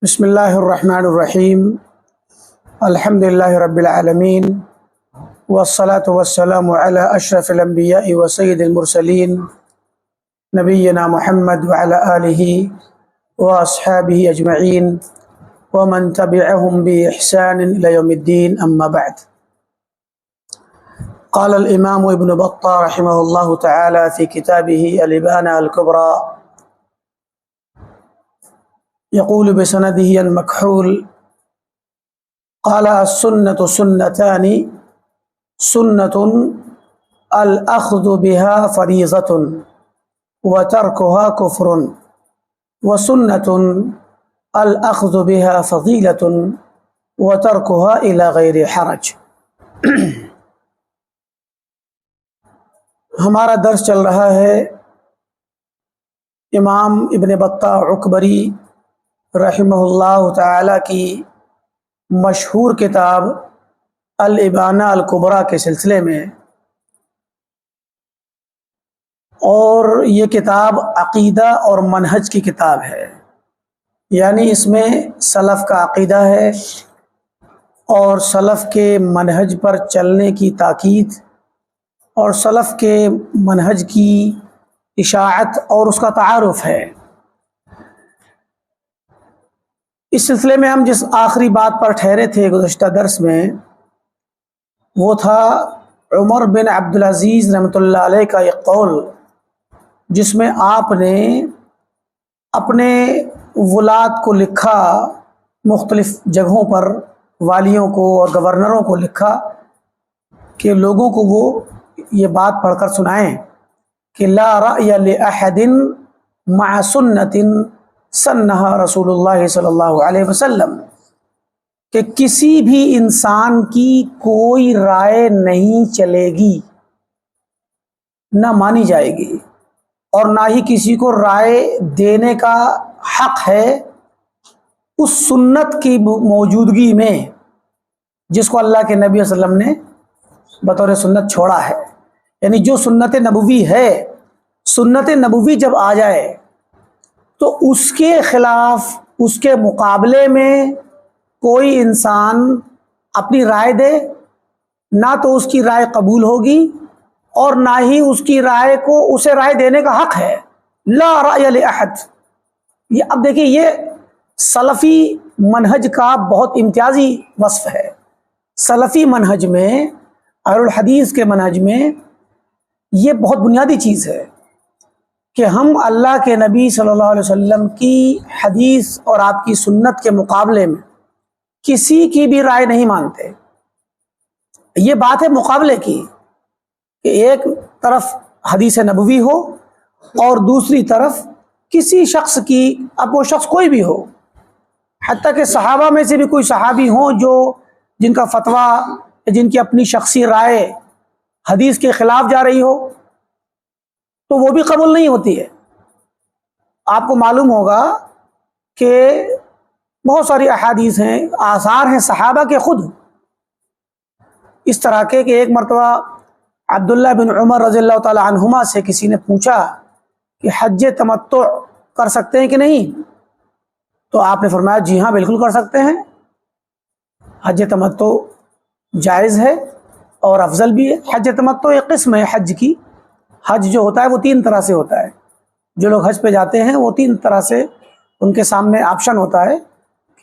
بسم اللہ الرحمن الرحیم الحمد للہ رب العالمین والصلاة والسلام علی اشرف الانبیاء وسید المرسلین نبینا محمد وعلی آلہ واصحابہ اجمعین ومن تبعهم بإحسان إلى يوم الدين اما بعد. قال الامام ابن بطة رحمه الله تعالى في كتابه الإبانة الكبرى يقول بسنده المكحول قال السنة سنتان سنة الأخذ بها فريضة وتركها كفر وسنة الأخذ بها فضيلة وتركها إلى غير حرج. ہمارا درس چل رہا ہے امام ابن بطہ عکبری رحمہ اللہ تعالی کی مشہور کتاب الإبانة الکبریٰ کے سلسلے میں، اور یہ کتاب عقیدہ اور منہج کی کتاب ہے، یعنی اس میں سلف کا عقیدہ ہے اور سلف کے منہج پر چلنے کی تاکید اور سلف کے منہج کی اشاعت اور اس کا تعارف ہے. اس سلسلے میں ہم جس آخری بات پر ٹھہرے تھے گزشتہ درس میں، وہ تھا عمر بن عبدالعزیز رحمۃ اللہ علیہ کا ایک قول، جس میں آپ نے اپنے ولاد کو لکھا، مختلف جگہوں پر والیوں کو اور گورنروں کو لکھا کہ لوگوں کو وہ یہ بات پڑھ کر سنائیں کہ لا رأی لأحد مع سنت سنہا رسول اللہ صلی اللہ علیہ وسلم، کہ کسی بھی انسان کی کوئی رائے نہیں چلے گی، نہ مانی جائے گی، اور نہ ہی کسی کو رائے دینے کا حق ہے اس سنت کی موجودگی میں جس کو اللہ کے نبی صلی اللہ علیہ وسلم نے بطور سنت چھوڑا ہے. یعنی جو سنت نبوی ہے، سنت نبوی جب آ جائے تو اس کے خلاف، اس کے مقابلے میں کوئی انسان اپنی رائے دے، نہ تو اس کی رائے قبول ہوگی اور نہ ہی اس کی رائے کو اسے رائے دینے کا حق ہے. لا رأی لأحد. یہ اب دیکھیں، یہ سلفی منہج کا بہت امتیازی وصف ہے. سلفی منہج میں، اہل الحدیث کے منہج میں یہ بہت بنیادی چیز ہے کہ ہم اللہ کے نبی صلی اللہ علیہ وسلم کی حدیث اور آپ کی سنت کے مقابلے میں کسی کی بھی رائے نہیں مانتے. یہ بات ہے مقابلے کی، کہ ایک طرف حدیث نبوی ہو اور دوسری طرف کسی شخص کی، اب وہ شخص کوئی بھی ہو، حتیٰ کہ صحابہ میں سے بھی کوئی صحابی ہوں جن کا فتویٰ، جن کی اپنی شخصی رائے حدیث کے خلاف جا رہی ہو، تو وہ بھی قبول نہیں ہوتی ہے. آپ کو معلوم ہوگا کہ بہت ساری احادیث ہیں، آثار ہیں صحابہ کے خود اس طرح کے، کہ ایک مرتبہ عبداللہ بن عمر رضی اللہ تعالی عنہما سے کسی نے پوچھا کہ حج تمتع کر سکتے ہیں کہ نہیں، تو آپ نے فرمایا جی ہاں بالکل کر سکتے ہیں، حج تمتع جائز ہے اور افضل بھی ہے. حج تمتع ایک قسم ہے حج کی. حج جو ہوتا ہے وہ 3 طرح سے ہوتا ہے. جو لوگ حج پہ جاتے ہیں وہ 3 طرح سے ان کے سامنے آپشن ہوتا ہے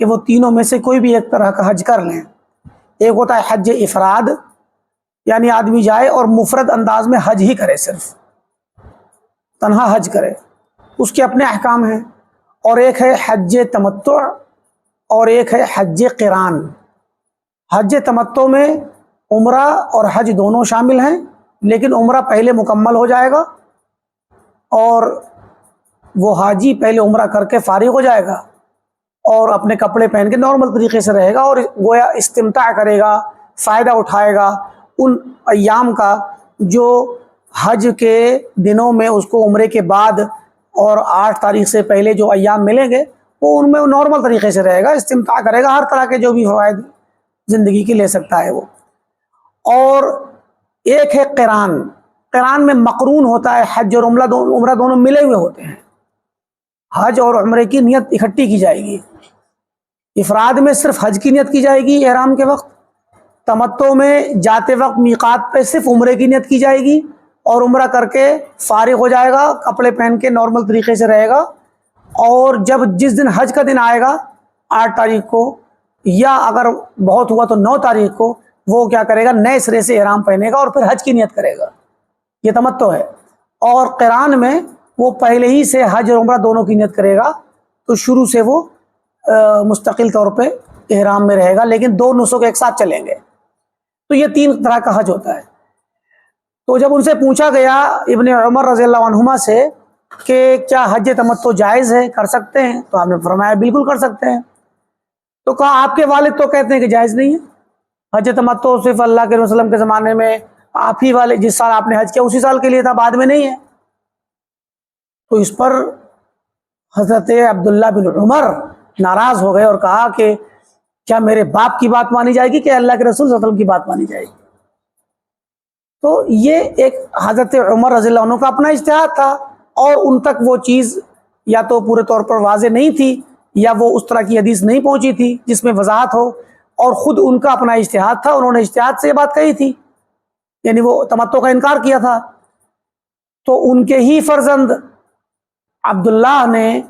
کہ وہ تینوں میں سے کوئی بھی ایک طرح کا حج کر لیں. ایک ہوتا ہے حج افراد، یعنی آدمی جائے اور مفرد انداز میں حج ہی کرے، صرف تنہا حج کرے، اس کے اپنے احکام ہیں. اور ایک ہے حج تمتع اور ایک ہے حج قران. حج تمتع میں عمرہ اور حج دونوں شامل ہیں، لیکن عمرہ پہلے مکمل ہو جائے گا اور وہ حاجی پہلے عمرہ کر کے فارغ ہو جائے گا اور اپنے کپڑے پہن کے نارمل طریقے سے رہے گا اور گویا استمتاع کرے گا، فائدہ اٹھائے گا ان ایام کا جو حج کے دنوں میں اس کو عمرے کے بعد اور 8 تاریخ سے پہلے جو ایام ملیں گے وہ ان میں نارمل طریقے سے رہے گا، استمتاع کرے گا، ہر طرح کے جو بھی فوائد زندگی کی لے سکتا ہے وہ. اور ایک ہے قران. قران میں مقرون ہوتا ہے، حج اور عمرہ دونوں ملے ہوئے ہوتے ہیں. حج اور عمرے کی نیت اکٹھی کی جائے گی. افراد میں صرف حج کی نیت کی جائے گی احرام کے وقت، تمتع میں جاتے وقت میقات پہ صرف عمرے کی نیت کی جائے گی اور عمرہ کر کے فارغ ہو جائے گا، کپڑے پہن کے نارمل طریقے سے رہے گا، اور جس دن حج کا دن آئے گا 8 تاریخ کو، یا اگر بہت ہوا تو 9 تاریخ کو، وہ کیا کرے گا، نئے سرے سے احرام پہنے گا اور پھر حج کی نیت کرے گا۔ یہ تمتع ہے۔ اور قران میں وہ پہلے ہی سے حج اور عمرہ دونوں کی نیت کرے گا، تو شروع سے وہ مستقل طور پہ احرام میں رہے گا، لیکن 2 نسک ایک ساتھ چلیں گے۔ تو یہ 3 طرح کا حج ہوتا ہے۔ تو جب ان سے پوچھا گیا ابن عمر رضی اللہ عنہما سے کہ کیا حج تمتع جائز ہے، کر سکتے ہیں، تو آپ نے فرمایا بالکل کر سکتے ہیں۔ تو کہا آپ کے والد تو کہتے ہیں کہ جائز نہیں ہے، حج تمتع صرف اللہ کے وسلم کے زمانے میں آپ ہی والے جس سال آپ نے حج کیا اسی سال کے لیے تھا، بعد میں نہیں ہے۔ تو اس پر حضرت عبداللہ بن عمر ناراض ہو گئے اور کہا کہ کیا میرے باپ کی بات مانی جائے گی کہ اللہ کے رسول صلی اللہ علیہ وسلم کی بات مانی جائے گی؟ تو یہ ایک حضرت عمر رضی اللہ عنہ کا اپنا اجتہاد تھا، اور ان تک وہ چیز یا تو پورے طور پر واضح نہیں تھی، یا وہ اس طرح کی حدیث نہیں پہنچی تھی جس میں وضاحت ہو، اور خود ان کا اپنا اجتہاد تھا، انہوں نے اجتہاد سے یہ بات کہی تھی، یعنی وہ تمتع کا انکار کیا تھا۔ تو ان کے ہی فرزند عبداللہ نے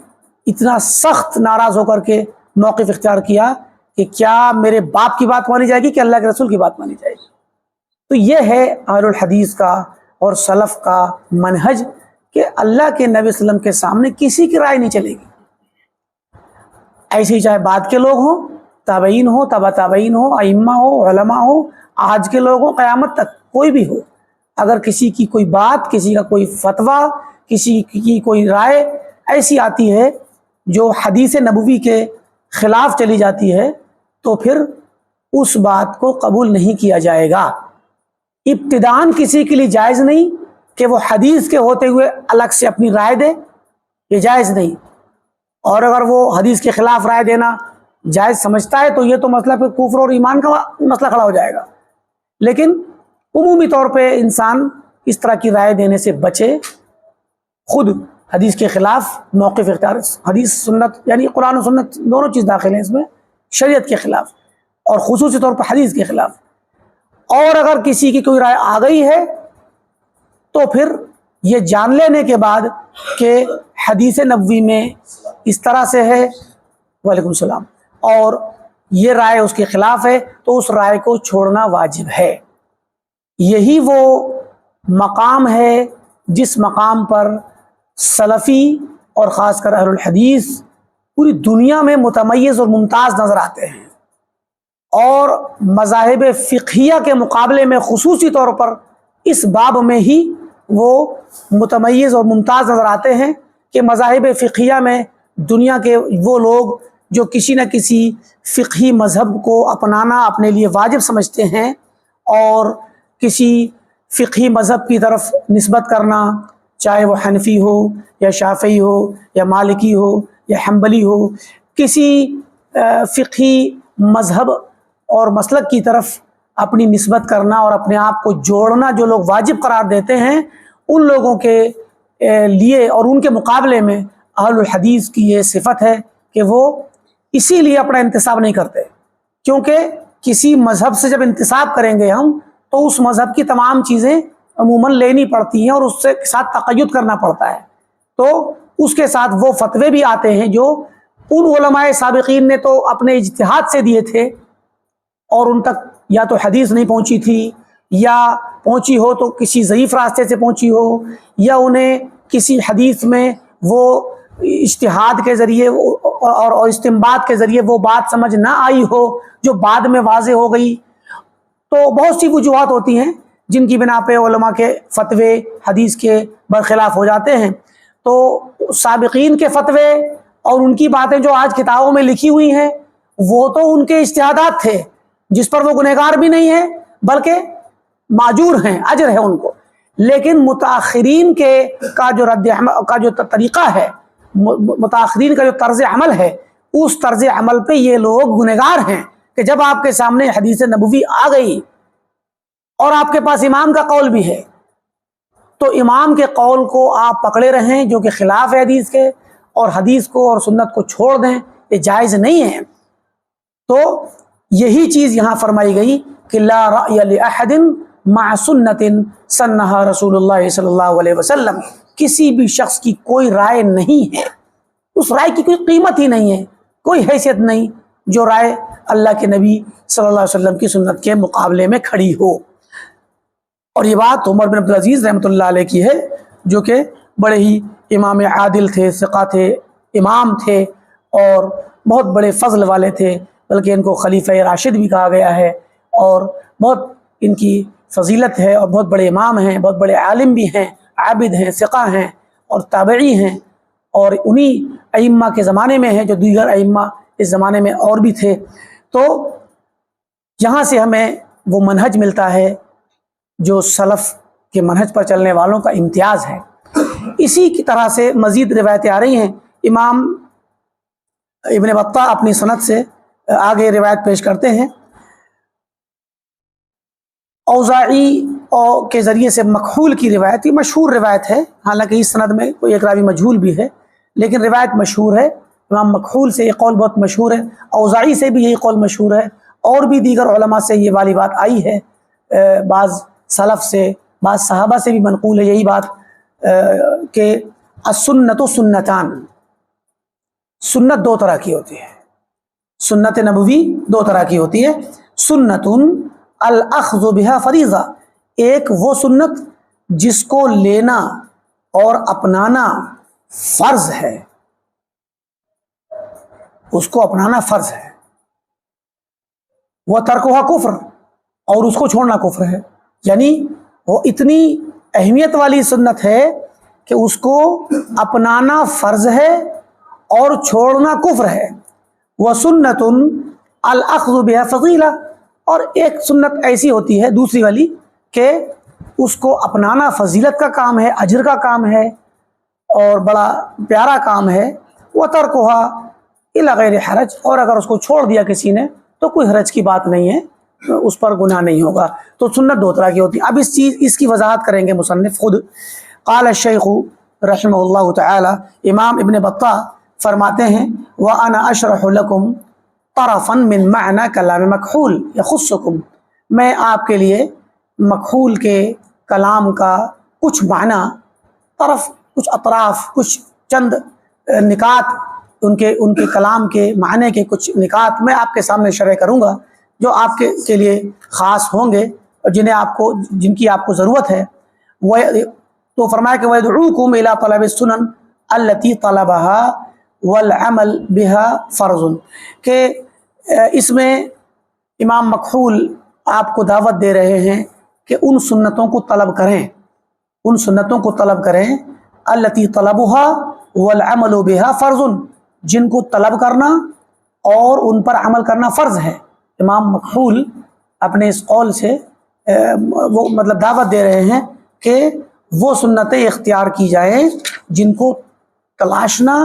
اتنا سخت ناراض ہو کر کے موقف اختیار کیا کہ کیا میرے باپ کی بات مانی جائے گی کہ اللہ کے رسول کی بات مانی جائے گی؟ تو یہ ہے اہل الحدیث کا اور سلف کا منہج کہ اللہ کے نبی صلی اللہ علیہ وسلم کے سامنے کسی کی رائے نہیں چلے گی۔ ایسے ہی چاہے بعد کے لوگ ہوں، تابعین ہوں، تبع تابعین ہوں، ائمہ ہوں، علماء ہوں، آج کے لوگ ہوں، قیامت تک کوئی بھی ہو، اگر کسی کی کوئی بات، کسی کا کوئی فتویٰ، کسی کی کوئی رائے ایسی آتی ہے جو حدیث نبوی کے خلاف چلی جاتی ہے، تو پھر اس بات کو قبول نہیں کیا جائے گا۔ ابتداءً کسی کے لیے جائز نہیں کہ وہ حدیث کے ہوتے ہوئے الگ سے اپنی رائے دے، یہ جائز نہیں۔ اور اگر وہ حدیث کے خلاف رائے دینا جائز سمجھتا ہے تو یہ تو مسئلہ پھر کفر اور ایمان کا مسئلہ کھڑا ہو جائے گا۔ لیکن عمومی طور پہ انسان اس طرح کی رائے دینے سے بچے، خود حدیث کے خلاف موقف اختیار، حدیث سنت یعنی قرآن و سنت دونوں چیز داخل ہیں اس میں، شریعت کے خلاف اور خصوصی طور پر حدیث کے خلاف۔ اور اگر کسی کی کوئی رائے آ گئی ہے تو پھر یہ جان لینے کے بعد کہ حدیث نبوی میں اس طرح سے ہے، وعلیکم السلام، اور یہ رائے اس کے خلاف ہے، تو اس رائے کو چھوڑنا واجب ہے۔ یہی وہ مقام ہے جس مقام پر سلفی اور خاص کر اہل الحدیث پوری دنیا میں متمیز اور ممتاز نظر آتے ہیں، اور مذاہب فقہیہ کے مقابلے میں خصوصی طور پر اس باب میں ہی وہ متمیز اور ممتاز نظر آتے ہیں کہ مذاہب فقہیہ میں دنیا کے وہ لوگ جو کسی نہ کسی فقہی مذہب کو اپنانا اپنے لیے واجب سمجھتے ہیں، اور کسی فقہی مذہب کی طرف نسبت کرنا، چاہے وہ حنفی ہو یا شافعی ہو یا مالکی ہو یا حنبلی ہو، کسی فقہی مذہب اور مسلک کی طرف اپنی نسبت کرنا اور اپنے آپ کو جوڑنا جو لوگ واجب قرار دیتے ہیں، ان لوگوں کے لیے اور ان کے مقابلے میں اہل الحدیث کی یہ صفت ہے کہ وہ اسی لیے اپنا انتساب نہیں کرتے، کیونکہ کسی مذہب سے جب انتساب کریں گے ہم تو اس مذہب کی تمام چیزیں عموماً لینی پڑتی ہیں اور اس سے ساتھ تقید کرنا پڑتا ہے، تو اس کے ساتھ وہ فتوے بھی آتے ہیں جو ان علماء سابقین نے تو اپنے اجتہاد سے دیے تھے، اور ان تک یا تو حدیث نہیں پہنچی تھی، یا پہنچی ہو تو کسی ضعیف راستے سے پہنچی ہو، یا انہیں کسی حدیث میں وہ اجتہاد کے ذریعے اور استنباط کے ذریعے وہ بات سمجھ نہ آئی ہو جو بعد میں واضح ہو گئی۔ تو بہت سی وجوہات ہوتی ہیں جن کی بنا پہ علماء کے فتوے حدیث کے برخلاف ہو جاتے ہیں۔ تو سابقین کے فتوے اور ان کی باتیں جو آج کتابوں میں لکھی ہوئی ہیں وہ تو ان کے اجتہادات تھے، جس پر وہ گنہگار بھی نہیں ہیں بلکہ معجور ہیں، اجر ہے ان کو۔ لیکن متاخرین کا جو رد عمل کا جو طریقہ ہے، متاخرین کا جو طرز عمل ہے، اس طرز عمل پہ یہ لوگ گنہگار ہیں کہ جب آپ کے سامنے حدیث نبوی آ گئی اور آپ کے پاس امام کا قول بھی ہے تو امام کے قول کو آپ پکڑے رہیں جو کہ خلاف ہے حدیث کے، اور حدیث کو اور سنت کو چھوڑ دیں، یہ جائز نہیں ہے۔ تو یہی چیز یہاں فرمائی گئی کہ لا رأی لأحد مع سنت سنہا رسول اللہ صلی اللہ علیہ وسلم، کسی بھی شخص کی کوئی رائے نہیں ہے، اس رائے کی کوئی قیمت ہی نہیں ہے، کوئی حیثیت نہیں جو رائے اللہ کے نبی صلی اللہ علیہ وسلم کی سنت کے مقابلے میں کھڑی ہو۔ اور یہ بات عمر بن عبدالعزیز رحمۃ اللہ علیہ کی ہے، جو کہ بڑے ہی امام عادل تھے، ثقہ تھے، امام تھے اور بہت بڑے فضل والے تھے، بلکہ ان کو خلیفہ راشد بھی کہا گیا ہے، اور بہت ان کی فضیلت ہے، اور بہت بڑے امام ہیں، بہت بڑے عالم بھی ہیں، عابد ہیں، ثقہ ہیں اور تابعی ہیں، اور انہی ائمہ کے زمانے میں ہیں جو دیگر ائمہ اس زمانے میں اور بھی تھے۔ تو یہاں سے ہمیں وہ منہج ملتا ہے جو سلف کے منہج پر چلنے والوں کا امتیاز ہے۔ اسی کی طرح سے مزید روایتیں آ رہی ہیں۔ امام ابن بطہ اپنی سند سے آگے روایت پیش کرتے ہیں، اوزاعی کے ذریعے سے مکحول کی روایت، یہ مشہور روایت ہے، حالانکہ اس سند میں کوئی ایک راوی مجہول بھی ہے، لیکن روایت مشہور ہے۔ امام مکحول سے یہ قول بہت مشہور ہے، اوزاعی سے بھی یہی قول مشہور ہے، اور بھی دیگر علماء سے یہ والی بات آئی ہے، بعض سلف سے، بعض صحابہ سے بھی منقول ہے یہی بات کہ السنت سنتان، سنت دو طرح کی ہوتی ہے، سنت نبوی دو طرح کی ہوتی ہے، سنت الاخذ بها فریضہ، ایک وہ سنت جس کو لینا اور اپنانا فرض ہے، اس کو اپنانا فرض ہے، وہ ترکھا کفر، اور اس کو چھوڑنا کفر ہے، یعنی وہ اتنی اہمیت والی سنت ہے کہ اس کو اپنانا فرض ہے اور چھوڑنا کفر ہے۔ وسنت الاخذ بها فضیلہ، اور ایک سنت ایسی ہوتی ہے دوسری والی کہ اس کو اپنانا فضیلت کا کام ہے، اجر کا کام ہے اور بڑا پیارا کام ہے۔ وترکها الی غیر حرج، اور اگر اس کو چھوڑ دیا کسی نے تو کوئی حرج کی بات نہیں ہے، اس پر گناہ نہیں ہوگا۔ تو سنت دو طرح کی ہوتی ہے۔ اب اس کی وضاحت کریں گے مصنف خود۔ قال الشیخ رحمہ اللہ تعالی، امام ابن بطہ فرماتے ہیں، وَأَنَا أَشْرَحُ لَكُمْ طَرَفًا مِّن مَعْنَى كَلَامِ مَكْحُول يَخُصُّكُمْ، میں آپ کے لیے مکحول کے کلام کا کچھ معنی، طرف کچھ اطراف، کچھ چند نکات، ان کے کلام کے معنی کے کچھ نکات میں آپ کے سامنے شرح کروں گا جو آپ کے لیے خاص ہوں گے اور جن کی آپ کو ضرورت ہے۔ تو فرمایا کہ وَيَدْعُوكُمْ إِلَىٰ طَلَبِ السُّنَنِ الَّتِي طَلَبَهَا وَالْعَمَلْ بِهَا فَرْضٌ، کہ اس میں امام مکحول آپ کو دعوت دے رہے ہیں کہ ان سنتوں کو طلب کریں، ان سنتوں کو طلب کریں، الَّتِي طَلَبُهَا وَالْعَمَلُ بِهَا فَرْضٌ، جن کو طلب کرنا اور ان پر عمل کرنا فرض ہے۔ امام مکحول اپنے اس قول سے وہ مطلب دعوت دے رہے ہیں کہ وہ سنتیں اختیار کی جائیں جن کو تلاشنا،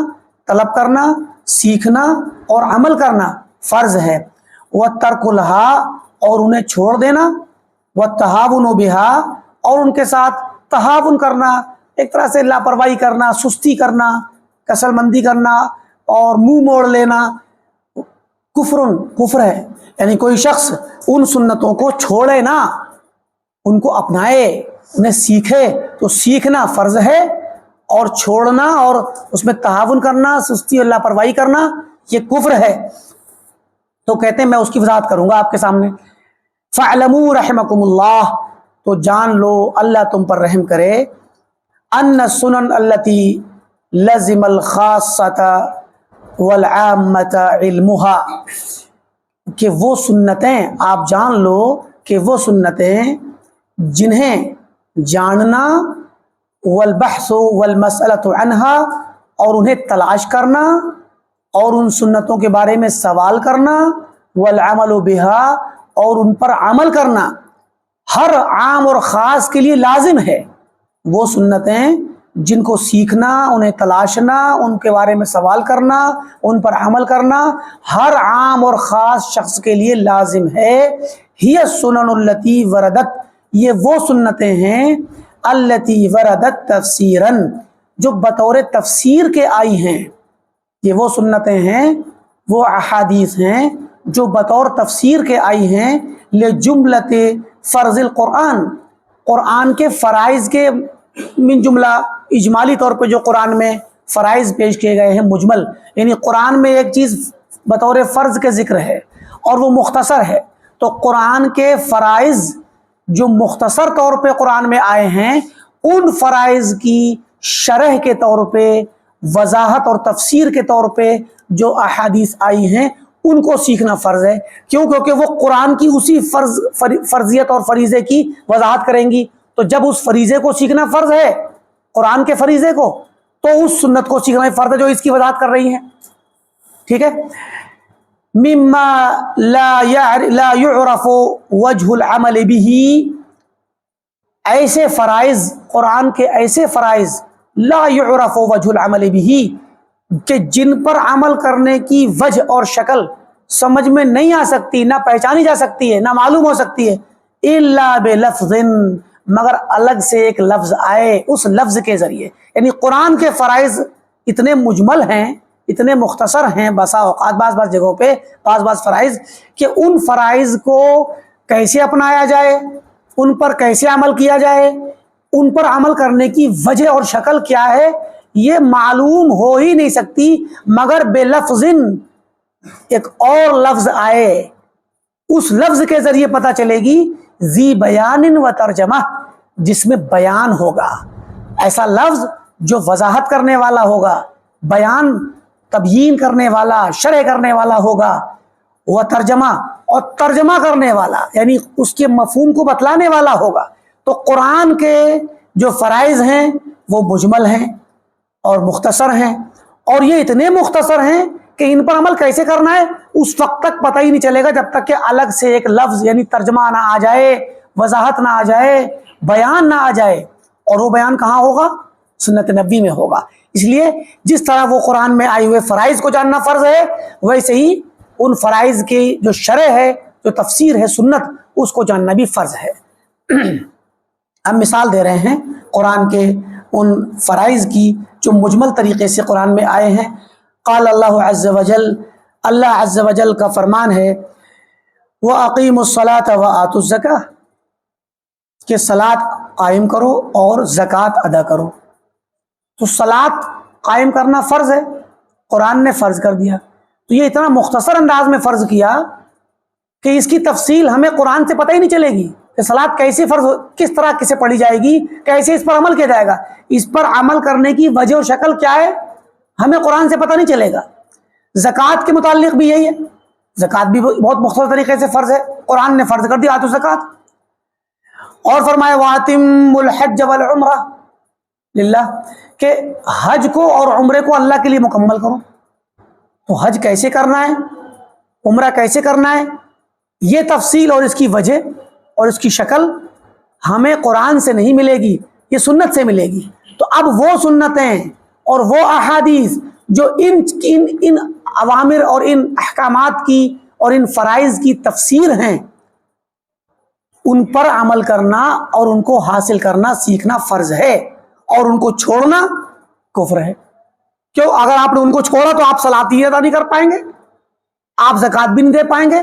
طلب کرنا، سیکھنا اور عمل کرنا فرض ہے۔ وَتَرْكُ لَهَا، اور انہیں چھوڑ دینا، وَالتَّهَاوُنُ بِهَا، اور ان کے ساتھ تہاون کرنا، ایک طرح سے لاپرواہی کرنا، سستی کرنا، کسل مندی کرنا اور منہ موڑ لینا، کفر ہے۔ یعنی کوئی شخص ان سنتوں کو چھوڑے نہ، ان کو اپنائے، انہیں سیکھے، تو سیکھنا فرض ہے اور چھوڑنا اور اس میں تعاون کرنا، سستی اور لاپرواہی کرنا، یہ کفر ہے۔ تو کہتے ہیں میں اس کی وضاحت کروں گا آپ کے سامنے۔ فَاعْلَمُوا رَحِمَكُمُ اللَّهُ، تو جان لو اللہ تم پر رحم کرے، أَنَّ السُّنَنَ الَّتِي لَزِمَ الْخَاصَّةَ وَالْعَامَّةَ عِلْمُهَا، کہ وہ سنتیں، آپ جان لو کہ وہ سنتیں جنہیں جاننا، والبحث والمسألة عنها، اور انہیں تلاش کرنا اور ان سنتوں کے بارے میں سوال کرنا، والعمل بها، اور ان پر عمل کرنا، ہر عام اور خاص کے لیے لازم ہے۔ وہ سنتیں جن کو سیکھنا، انہیں تلاشنا، ان کے بارے میں سوال کرنا، ان پر عمل کرنا ہر عام اور خاص شخص کے لیے لازم ہے۔ ہی السنن التی وردت، یہ وہ سنتیں ہیں التی وردت تفسیراً، جو بطور تفسیر کے آئی ہیں۔ یہ وہ سنتیں ہیں، وہ احادیث ہیں جو بطور تفسیر کے آئی ہیں لجملت فرض القرآن، قرآن کے فرائض کے من جملہ اجمالی طور پہ جو قرآن میں فرائض پیش کیے گئے ہیں مجمل، یعنی قرآن میں ایک چیز بطور فرض کے ذکر ہے اور وہ مختصر ہے، تو قرآن کے فرائض جو مختصر طور پہ قرآن میں آئے ہیں ان فرائض کی شرح کے طور پہ، وضاحت اور تفسیر کے طور پہ جو احادیث آئی ہیں ان کو سیکھنا فرض ہے۔ کیوں؟ کیونکہ وہ قرآن کی اسی فرضیت اور فریضے کی وضاحت کریں گی، تو جب اس فریضے کو سیکھنا فرض ہے، قرآن کے فریضے کو، تو اس سنت کو سیکھنا فرض ہے جو اس کی وضاحت کر رہی ہیں۔ ٹھیک ہے، مما لا يعرف وجه العمل به، ایسے فرائض، قرآن کے ایسے فرائض لا يعرف وجه العمل به کہ جن پر عمل کرنے کی وجہ اور شکل سمجھ میں نہیں آ سکتی، نہ پہچانی جا سکتی ہے، نہ معلوم ہو سکتی ہے، الا بلفظ، مگر الگ سے ایک لفظ آئے، اس لفظ کے ذریعے۔ یعنی قرآن کے فرائض اتنے مجمل ہیں، اتنے مختصر ہیں بسا اوقات بعض جگہوں پہ بعض فرائض، کہ ان فرائض کو کیسے اپنایا جائے، ان پر کیسے عمل کیا جائے، ان پر عمل کرنے کی وجہ اور شکل کیا ہے، یہ معلوم ہو ہی نہیں سکتی مگر بے لفظ، ایک اور لفظ آئے، اس لفظ کے ذریعے پتہ چلے گی، ذی بیان و ترجمہ، جس میں بیان ہوگا، ایسا لفظ جو وضاحت کرنے والا ہوگا، بیان تبیین کرنے والا، شرح کرنے والا ہوگا، وہ ترجمہ، اور ترجمہ کرنے والا یعنی اس کے مفہوم کو بتلانے والا ہوگا۔ تو قرآن کے جو فرائض ہیں وہ مجمل ہیں اور مختصر ہیں، اور یہ اتنے مختصر ہیں کہ ان پر عمل کیسے کرنا ہے اس وقت تک پتہ ہی نہیں چلے گا جب تک کہ الگ سے ایک لفظ یعنی ترجمہ نہ آ جائے، وضاحت نہ آ جائے، بیان نہ آ جائے، اور وہ بیان کہاں ہوگا؟ سنت نبوی میں ہوگا۔ اس لیے جس طرح وہ قرآن میں آئے ہوئے فرائض کو جاننا فرض ہے، ویسے ہی ان فرائض کی جو شرح ہے، جو تفسیر ہے، سنت، اس کو جاننا بھی فرض ہے۔ ہم مثال دے رہے ہیں قرآن کے ان فرائض کی جو مجمل طریقے سے قرآن میں آئے ہیں۔ قال اللہ عز وجل، اللہ عز وجل کا فرمان ہے، وَأَقِيمُوا الصَّلَاةَ وَآتُوا الزَّكَاةَ، کہ صلاۃ قائم کرو اور زکوٰۃ ادا کرو۔ تو صلاۃ قائم کرنا فرض ہے، قرآن نے فرض کر دیا، تو یہ اتنا مختصر انداز میں فرض کیا کہ اس کی تفصیل ہمیں قرآن سے پتہ ہی نہیں چلے گی کہ صلاۃ کیسے فرض کس طرح کسے پڑھی جائے گی، کیسے اس پر عمل کیا جائے گا، اس پر عمل کرنے کی وجہ و شکل کیا ہے ہمیں قرآن سے پتہ نہیں چلے گا۔ زکوٰۃ کے متعلق بھی یہی ہے، زکوٰۃ بھی بہت مختصر طریقے سے فرض ہے، قرآن نے فرض کر دیا آتوا الزکوٰۃ، اور فرمایا وَأَتِمُّوا الْحَجَّ وَالْعُمْرَةَ لِلَّهِ، کہ حج کو اور عمرے کو اللہ کے لیے مکمل کرو۔ تو حج کیسے کرنا ہے، عمرہ کیسے کرنا ہے، یہ تفصیل اور اس کی وجہ اور اس کی شکل ہمیں قرآن سے نہیں ملے گی، یہ سنت سے ملے گی۔ تو اب وہ سنتیں اور وہ احادیث جو ان اوامر اور ان احکامات کی اور ان فرائض کی تفسیر ہیں، ان پر عمل کرنا اور ان کو حاصل کرنا سیکھنا فرض ہے، اور ان کو چھوڑنا کفر ہے۔ کیوں؟ اگر آپ نے ان کو چھوڑا تو آپ صلاۃ ہی ادا نہیں کر پائیں گے، آپ زکوٰۃ بھی نہیں دے پائیں گے۔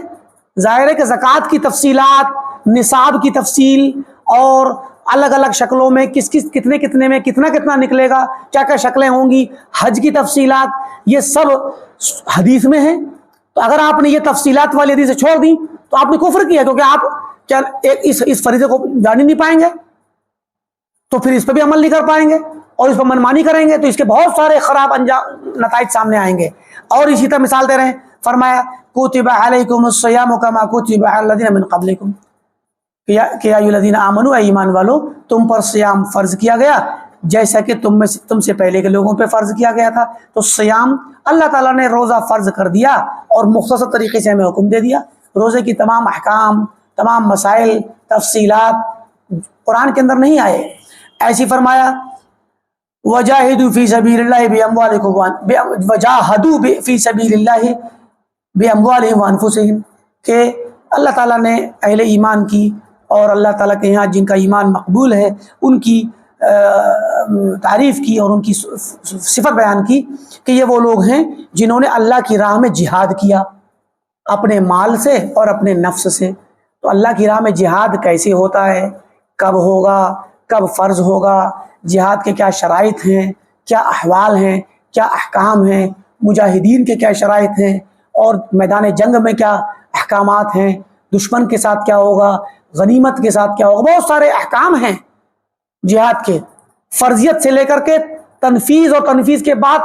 ظاہر ہے کہ زکوٰۃ کی تفصیلات، نصاب کی تفصیل، اور الگ الگ شکلوں میں کتنے میں کتنا نکلے گا، کیا کیا شکلیں ہوں گی، حج کی تفصیلات، یہ سب حدیث میں ہیں۔ تو اگر آپ نے یہ تفصیلات والی حدیث چھوڑ دی تو آپ نے کفر کیا، کیونکہ آپ کیا اس فریضے کو جان ہی نہیں پائیں گے، تو پھر اس پہ بھی عمل نہیں کر پائیں گے اور اس پر منمانی کریں گے، تو اس کے بہت سارے خراب نتائج سامنے آئیں گے۔ اور اسی طرح مثال دے رہے ہیں، فرمایا کتب علیکم الصیام کما کتب علی الذین من قبلکم، کہ یا ایھا الذین آمنوا، اے ایمان والو، تم پر صیام فرض کیا گیا جیسا کہ تم سے پہلے کے لوگوں پہ فرض کیا گیا تھا۔ تو صیام اللہ تعالیٰ نے روزہ فرض کر دیا اور مختصر طریقے سے ہمیں حکم دے دیا۔ روزے کی تمام احکام، تمام مسائل، تفصیلات قرآن کے اندر نہیں آئے۔ ایسی فرمایا وجاہدوا فی سبیل اللہ باموالکم، وجاہدوا فی سبیل اللہ باموالہم وانفسہم، کہ اللہ تعالیٰ نے اہل ایمان کی اور اللہ تعالیٰ کے یہاں جن کا ایمان مقبول ہے ان کی تعریف کی اور ان کی صفت بیان کی کہ یہ وہ لوگ ہیں جنہوں نے اللہ کی راہ میں جہاد کیا، اپنے مال سے اور اپنے نفس سے۔ تو اللہ کی راہ میں جہاد کیسے ہوتا ہے، کب ہوگا، کب فرض ہوگا، جہاد کے کیا شرائط ہیں، کیا احوال ہیں، کیا احکام ہیں، مجاہدین کے کیا شرائط ہیں، اور میدان جنگ میں کیا احکامات ہیں، دشمن کے ساتھ کیا ہوگا، غنیمت کے ساتھ کیا ہوگا، بہت سارے احکام ہیں جہاد کے، فرضیت سے لے کر کے تنفیذ اور تنفیذ کے بعد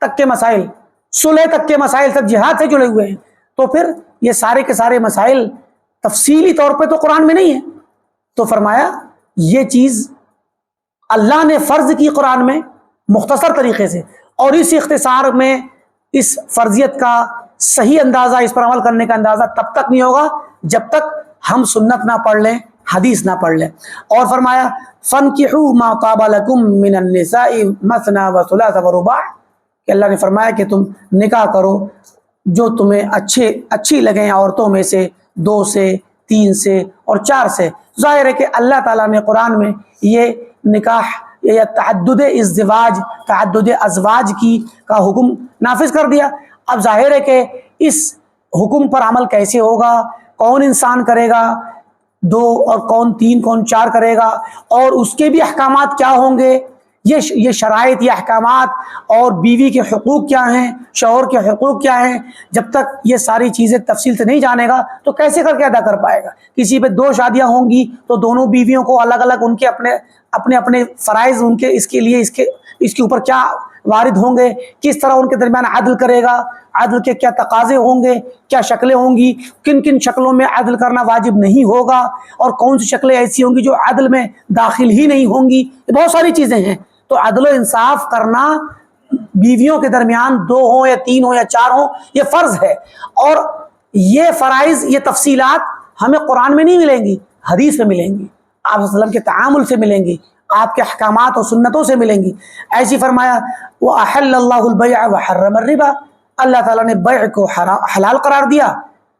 تک کے مسائل، صلح تک کے مسائل سب جہاد سے جڑے ہوئے ہیں۔ تو پھر یہ سارے کے سارے مسائل تفصیلی طور پہ تو قرآن میں نہیں ہے، تو فرمایا یہ چیز اللہ نے فرض کی قرآن میں مختصر طریقے سے، اور اس اختصار میں اس فرضیت کا صحیح اندازہ، اس پر عمل کرنے کا اندازہ تب تک نہیں ہوگا جب تک ہم سنت نہ پڑھ لیں، حدیث نہ پڑھ لیں۔ اور فرمایا فَانْكِحُوا مَا طَابَ لَكُم مِّنَ النِّسَاءِ مَثْنَىٰ وَثُلَاثَ وَرُبَاعَ، کہ اللہ نے فرمایا کہ تم نکاح کرو جو تمہیں اچھی لگیں عورتوں میں سے، 2 سے، 3 سے اور 4 سے۔ ظاہر ہے کہ اللہ تعالیٰ نے قرآن میں یہ نکاح یا تعدد ازدواج، تعدد ازواج کا حکم نافذ کر دیا۔ اب ظاہر ہے کہ اس حکم پر عمل کیسے ہوگا، کون انسان کرے گا 2 اور کون 3، کون 4 کرے گا، اور اس کے بھی احکامات کیا ہوں گے، یہ شرائط، یہ احکامات، اور بیوی کے حقوق کیا ہیں، شوہر کے حقوق کیا ہیں، جب تک یہ ساری چیزیں تفصیل سے نہیں جانے گا تو کیسے کر کے ادا کر پائے گا۔ کسی پہ 2 شادیاں ہوں گی تو دونوں بیویوں کو الگ الگ ان کے اپنے فرائض، ان کے اس کے لیے اس کے اوپر کیا وارد ہوں گے، کس طرح ان کے درمیان عدل کرے گا، عدل کے کیا تقاضے ہوں گے، کیا شکلیں ہوں گی، کن کن شکلوں میں عدل کرنا واجب نہیں ہوگا، اور کون سی شکلیں ایسی ہوں گی جو عدل میں داخل ہی نہیں ہوں گی، یہ بہت ساری چیزیں ہیں۔ تو عدل و انصاف کرنا بیویوں کے درمیان 2 ہوں یا 3 ہوں یا 4 ہوں، یہ فرض ہے، اور یہ فرائض، یہ تفصیلات ہمیں قرآن میں نہیں ملیں گی، حدیث میں ملیں گی، آپ صلی اللہ علیہ وسلم کے تعامل سے ملیں گی، آپ کے احکامات اور سنتوں سے ملیں گی۔ ایسی فرمایا وَأَحَلَّ اللَّهُ الْبَيْعَ وَحَرَّمَ الرِّبَا، اللہ تعالیٰ نے بیع کو حلال قرار دیا،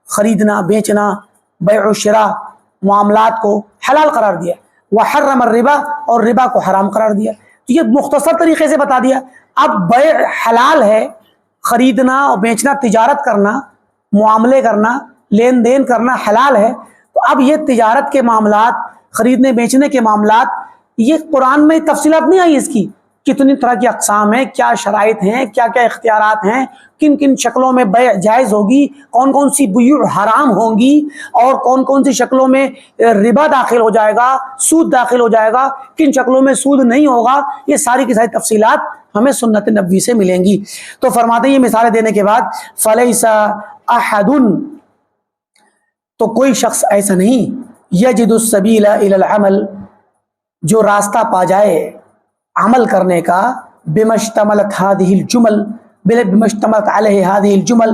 خریدنا، بیچنا، بیع و شراء معاملات کو حلال قرار دیا، وحرم الربا، اور ربا کو حرام قرار دیا۔ تو یہ مختصر طریقے سے بتا دیا۔ اب بیع حلال ہے، خریدنا اور بیچنا، تجارت کرنا، معاملے کرنا، لین دین کرنا حلال ہے، تو اب یہ تجارت کے معاملات، خریدنے بیچنے کے معاملات، یہ قرآن میں تفصیلات نہیں آئی اس کی، کتنی طرح کی اقسام ہیں، کیا شرائط ہیں، کیا کیا اختیارات ہیں، کن کن شکلوں میں بیع جائز ہوگی، کون کون سی بیع حرام ہوں گی، اور کون کون سی شکلوں میں ربا داخل ہو جائے گا، سود داخل ہو جائے گا، کن شکلوں میں سود نہیں ہوگا، یہ ساری کی ساری تفصیلات ہمیں سنت نبوی سے ملیں گی۔ تو فرماتے ہیں یہ مثالیں دینے کے بعد فَلَيْسَ أَحَدٌ، تو کوئی شخص ایسا نہیں، يَجِدُ السَّبِيلَ إِلَى الْعَمَلِ، جو راستہ پا جائے عمل کرنے کا، بِمَا اشْتَمَلَتْ هَذِهِ الْجُمَلْ، بِمَا اشْتَمَلَتْ عَلَيْهِ هَذِهِ الْجُمَلْ،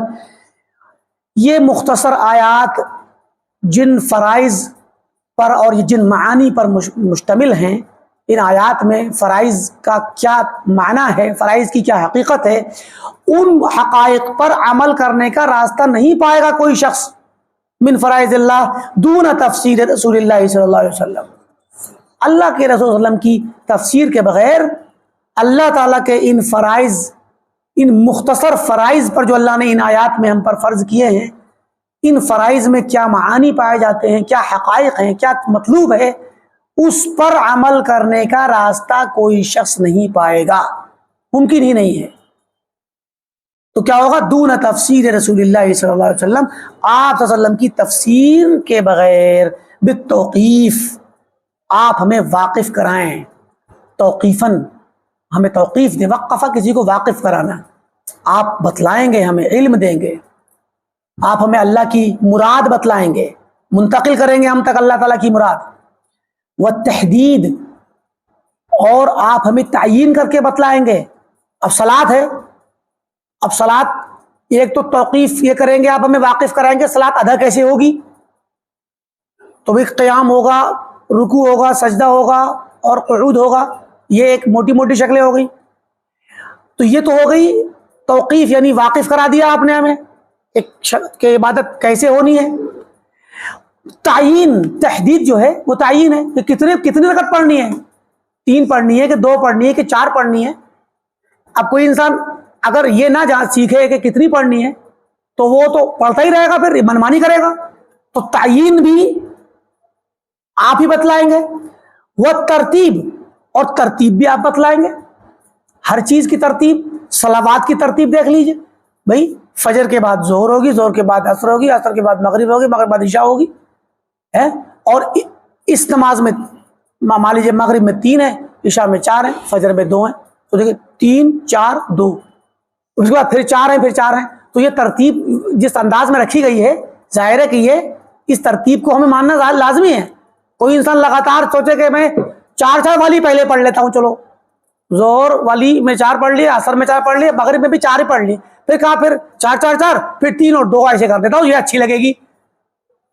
یہ مختصر آیات جن فرائض پر اور جن معانی پر مشتمل ہیں، ان آیات میں فرائض کا کیا معنی ہے، فرائض کی کیا حقیقت ہے، ان حقائق پر عمل کرنے کا راستہ نہیں پائے گا کوئی شخص، من فرائض اللہ دون تفسیر رسول اللہ صلی اللہ علیہ وسلم، اللہ کے رسول صلی اللہ علیہ وسلم کی تفسیر کے بغیر اللہ تعالیٰ کے ان فرائض، ان مختصر فرائض پر جو اللہ نے ان آیات میں ہم پر فرض کیے ہیں، ان فرائض میں کیا معانی پائے جاتے ہیں، کیا حقائق ہیں، کیا مطلوب ہے، اس پر عمل کرنے کا راستہ کوئی شخص نہیں پائے گا، ممکن ہی نہیں ہے۔ تو کیا ہوگا؟ دون تفسیر رسول اللہ صلی اللہ علیہ وسلم، آپ صلی اللہ علیہ وسلم کی تفسیر کے بغیر، بالتوقیف، آپ ہمیں واقف کرائیں، توقیفاً ہمیں توقیف دیں، وقفہ کسی کو واقف کرانا، آپ بتلائیں گے، ہمیں علم دیں گے، آپ ہمیں اللہ کی مراد بتلائیں گے، منتقل کریں گے ہم تک اللہ تعالیٰ کی مراد، والتحدید، اور آپ ہمیں تعیین کر کے بتلائیں گے۔ اب صلاۃ ہے، اب صلاۃ ایک تو توقیف یہ کریں گے، آپ ہمیں واقف کرائیں گے صلاۃ ادا کیسے ہوگی، تو بھی قیام ہوگا، رکوع ہوگا، سجدہ ہوگا اور قعود ہوگا، یہ ایک موٹی موٹی شکلیں ہو گئی۔ تو یہ تو ہو گئی توقیف، یعنی واقف کرا دیا آپ نے ہمیں ایک کہ عبادت کیسے ہونی ہے۔ تعیین، تحدید جو ہے وہ تعیین ہے کہ کتنے رکعت پڑھنی ہے، 3 پڑھنی ہے کہ 2 پڑھنی ہے کہ 4 پڑھنی ہے۔ اب کوئی انسان اگر یہ نہ سیکھے کہ کتنی پڑھنی ہے، تو وہ تو پڑھتا ہی رہے گا، پھر منمانی کرے گا. تو تعیین بھی آپ ہی بتلائیں گے. وہ ترتیب، اور ترتیب بھی آپ بتلائیں گے. ہر چیز کی ترتیب، صلوات کی ترتیب دیکھ لیجئے بھائی، فجر کے بعد ظہر ہوگی، ظہر کے بعد عصر ہوگی، عصر کے بعد مغرب ہوگی، مغرب بعد عشاء ہوگی ہے. اور اس نماز میں مان لیجیے مغرب میں 3 ہے، عشاء میں 4 ہیں، فجر میں 2 ہیں. تو دیکھیں 3 4 2، اس کے بعد پھر 4 ہیں، پھر 4 ہیں. تو یہ ترتیب جس انداز میں رکھی گئی ہے، ظاہر ہے کہ یہ اس ترتیب کو ہمیں ماننا لازمی ہے. کوئی انسان لگاتار سوچے کہ میں 4 والی پہلے پڑھ لیتا ہوں، چلو ظہر والی میں 4 پڑھ لی، عصر میں 4 پڑھ لی، مغرب میں بھی 4 ہی پڑھ لی، پھر کہا پھر 4 4 4، پھر 3 اور 2 ایسے کر دیتا ہوں، یہ اچھی لگے گی،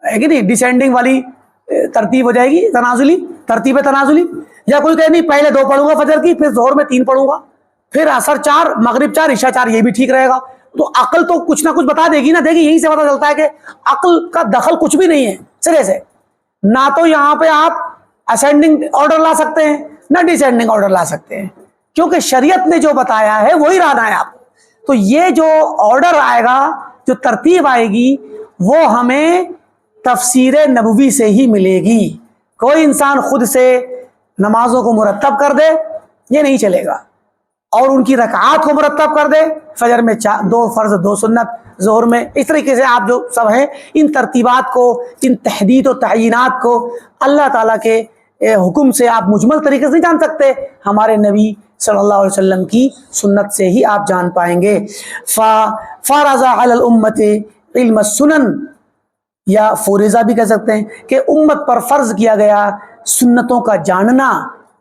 ہے کہ نہیں؟ ڈیسینڈنگ والی ترتیب ہو جائے گی، تنازلی ترتیب تنازلی. یا کوئی کہے نہیں پہلے 2 پڑھوں گا فجر کی، پھر ظہر میں 3 پڑھوں گا، پھر عصر 4، مغرب 4، عشاء 4، یہ بھی ٹھیک رہے گا. تو عقل تو کچھ نہ کچھ بتا دے گی نا. دیکھیے یہیں سے پتا چلتا ہے کہ عقل کا دخل کچھ بھی نہیں ہے سرے سے. نہ تو یہاں پہ آپ اسینڈنگ آرڈر لا سکتے ہیں، نہ ڈیسینڈنگ آرڈر لا سکتے ہیں، کیونکہ شریعت نے جو بتایا ہے وہی لانا ہے آپ. تو یہ جو آرڈر آئے گا، جو ترتیب آئے گی، وہ ہمیں تفسیر نبوی سے ہی ملے گی. کوئی انسان خود سے نمازوں کو مرتب کر دے، یہ نہیں چلے گا. اور ان کی رکعات کو مرتب کر دے، فجر میں 2 فرض 2 سنت، ظہر میں، اس طریقے سے آپ جو سب ہیں ان ترتیبات کو، ان تحدید و تعینات کو اللہ تعالیٰ کے حکم سے آپ مجمل طریقے سے نہیں جان سکتے. ہمارے نبی صلی اللہ علیہ وسلم کی سنت سے ہی آپ جان پائیں گے. فَفَرَضَ عَلَى الْأُمَّةِ عِلْمَ السُّنَنِ، یا فوریضہ بھی کہہ سکتے ہیں کہ امت پر فرض کیا گیا سنتوں کا جاننا،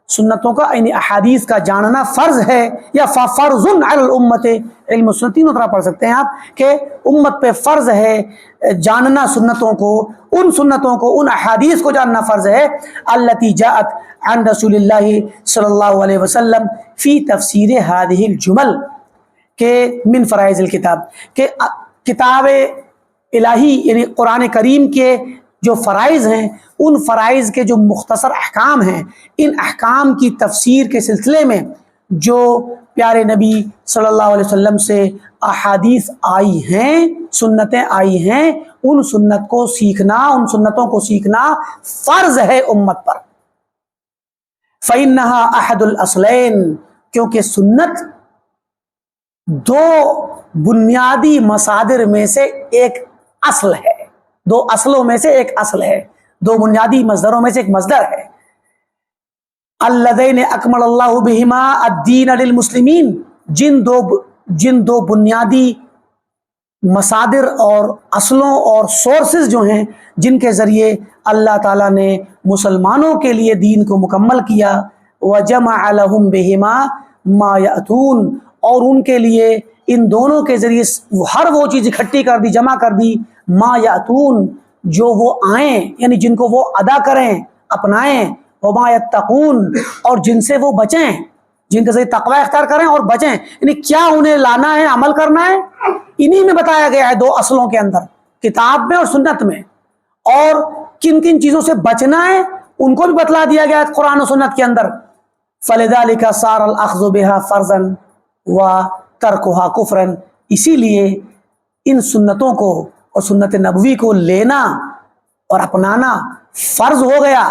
سنتوں کا یعنی احادیث کا جاننا فرض ہے. یا فَفَرْضٌ عَلَى الْأُمَّةِ عِلْمُ السُّنَّةِ، تینوں طرح پڑھ سکتے ہیں آپ کہ امت پہ فرض ہے جاننا سنتوں کو، ان سنتوں کو، ان احادیث کو جاننا فرض ہے. التي جاءت عن رسول اللہ صلی اللہ علیہ وسلم فی تفسیر هذه الجمل، کہ من فرائض الکتاب، کہ کتاب الہی یعنی قرآن کریم کے جو فرائض ہیں، ان فرائض کے جو مختصر احکام ہیں، ان احکام کی تفسیر کے سلسلے میں جو پیارے نبی صلی اللہ علیہ وسلم سے احادیث آئی ہیں، سنتیں آئی ہیں، ان سنت کو سیکھنا، ان سنتوں کو سیکھنا فرض ہے امت پر. فَإِنَّهَا أَحَدُ الْأَصْلَيْنِ، کیونکہ سنت 2 بنیادی مصادر میں سے ایک اصل ہے، 2 اصلوں میں سے ایک اصل ہے، 2 بنیادی مصدروں میں سے ایک مصدر ہے. الذین اکمل اللہ بہما الدین للمسلمین، جن دو بنیادی مصادر اور اصلوں اور سورسز جو ہیں جن کے ذریعے اللہ تعالیٰ نے مسلمانوں کے لیے دین کو مکمل کیا. وجمع لهم بہما ما یأتون، اور ان کے لیے ان دونوں کے ذریعے ہر وہ چیز اکٹھی کر دی، جمع کر دی، ما یأتون، جو وہ آئیں، یعنی جن کو وہ ادا کریں، اپنائیں، وما یتقون، اور جن سے وہ بچیں، جن کے ذریعے تقوی اختیار کریں اور بچیں. یعنی کیا انہیں لانا ہے، عمل کرنا ہے، انہی میں بتایا گیا ہے 2 اصلوں کے اندر، کتاب میں اور سنت میں. اور کن کن چیزوں سے بچنا ہے ان کو بھی بتلا دیا گیا ہے قرآن و سنت کے اندر. فَلِذَلِكَ صَارَ الْأَخْذُ بِهَا فَرْضًا وَتَرْكُهَا كُفْرًا، اسی لیے ان سنتوں کو اور سنت نبوی کو لینا اور اپنانا فرض ہو گیا،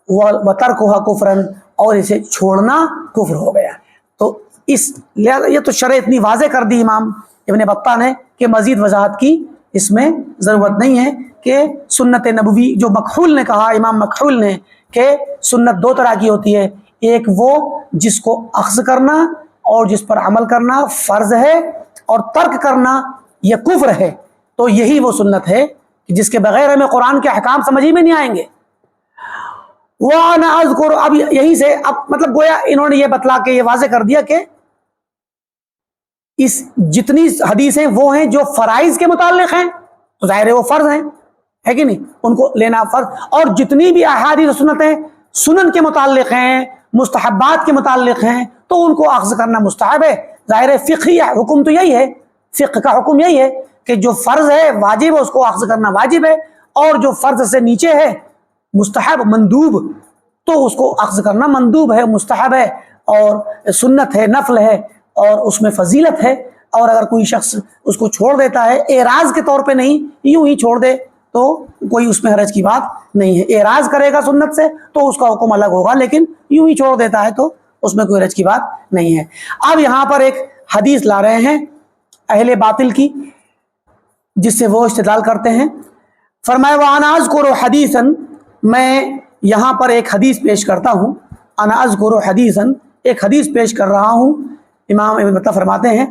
وَتَرْكُهَا كُفْرًا، اور اسے چھوڑنا کفر ہو گیا. تو یہ تو شرح اتنی واضح کر دی امام ابن بطہ نے کہ مزید وضاحت کی اس میں ضرورت نہیں ہے. کہ سنت نبوی جو مکحول نے کہا، امام مکحول نے، کہ سنت 2 طرح کی ہوتی ہے، ایک وہ جس کو اخذ کرنا اور جس پر عمل کرنا فرض ہے، اور ترک کرنا یہ کفر ہے. تو یہی وہ سنت ہے جس کے بغیر ہمیں قرآن کے احکام سمجھ ہی میں نہیں آئیں گے. وَأَنَا أَذْكُرُ، اب یہیں سے اب مطلب گویا انہوں نے یہ بتلا کے یہ واضح کر دیا کہ اس جتنی حدیثیں وہ ہیں جو فرائض کے متعلق ہیں، تو ظاہر ہے وہ فرض ہیں، ہے کہ نہیں، ان کو لینا فرض. اور جتنی بھی احادیث و سنتیں سنن کے متعلق ہیں، مستحبات کے متعلق ہیں، تو ان کو اخذ کرنا مستحب ہے. ظاہر ہے فقہی حکم تو یہی ہے، فقہ کا حکم یہی ہے کہ جو فرض ہے، واجب ہے، اس کو اخذ کرنا واجب ہے، اور جو فرض سے نیچے ہے، مستحب، مندوب، تو اس کو اخذ کرنا مندوب ہے، مستحب ہے، اور سنت ہے، نفل ہے، اور اس میں فضیلت ہے. اور اگر کوئی شخص اس کو چھوڑ دیتا ہے اعراض کے طور پہ نہیں، یوں ہی چھوڑ دے تو کوئی اس میں حرج کی بات نہیں ہے۔ اعراض کرے گا سنت سے تو اس کا حکم الگ ہوگا، لیکن یوں ہی چھوڑ دیتا ہے تو اس میں کوئی حرج کی بات نہیں ہے۔ اب یہاں پر ایک حدیث لا رہے ہیں اہل باطل کی، جس سے وہ استدلال کرتے ہیں۔ فرمایا وَأَنَا أَذْكُرُ حَدِيثًا، میں یہاں پر ایک حدیث پیش کرتا ہوں۔ أَنَا أَذْكُرُ حَدِيثًا، ایک حدیث پیش کر رہا ہوں۔ امام ابن بطہ فرماتے ہیں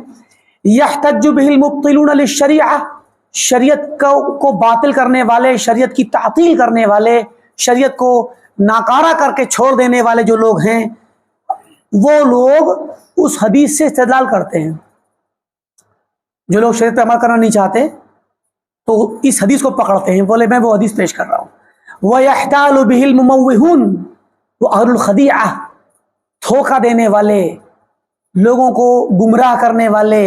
يَحْتَجُّ بِهِ الْمُبْطِلُونَ لِلشَّرِيعَةِ، شریعت کو باطل کرنے والے، شریعت کی تعطیل کرنے والے، شریعت کو ناکارہ کر کے چھوڑ دینے والے جو لوگ ہیں، وہ لوگ اس حدیث سے استدلال کرتے ہیں۔ جو لوگ شریعت پر عمل کرنا نہیں چاہتے تو اس حدیث کو پکڑتے ہیں، بولے میں وہ حدیث پیش کر رہا ہوں۔ وَيَحْتَالُ بِهِ الْمُمَوِّهُونَ، وہ اہل الخدیعہ، دھوکہ دینے والے، لوگوں کو گمراہ کرنے والے،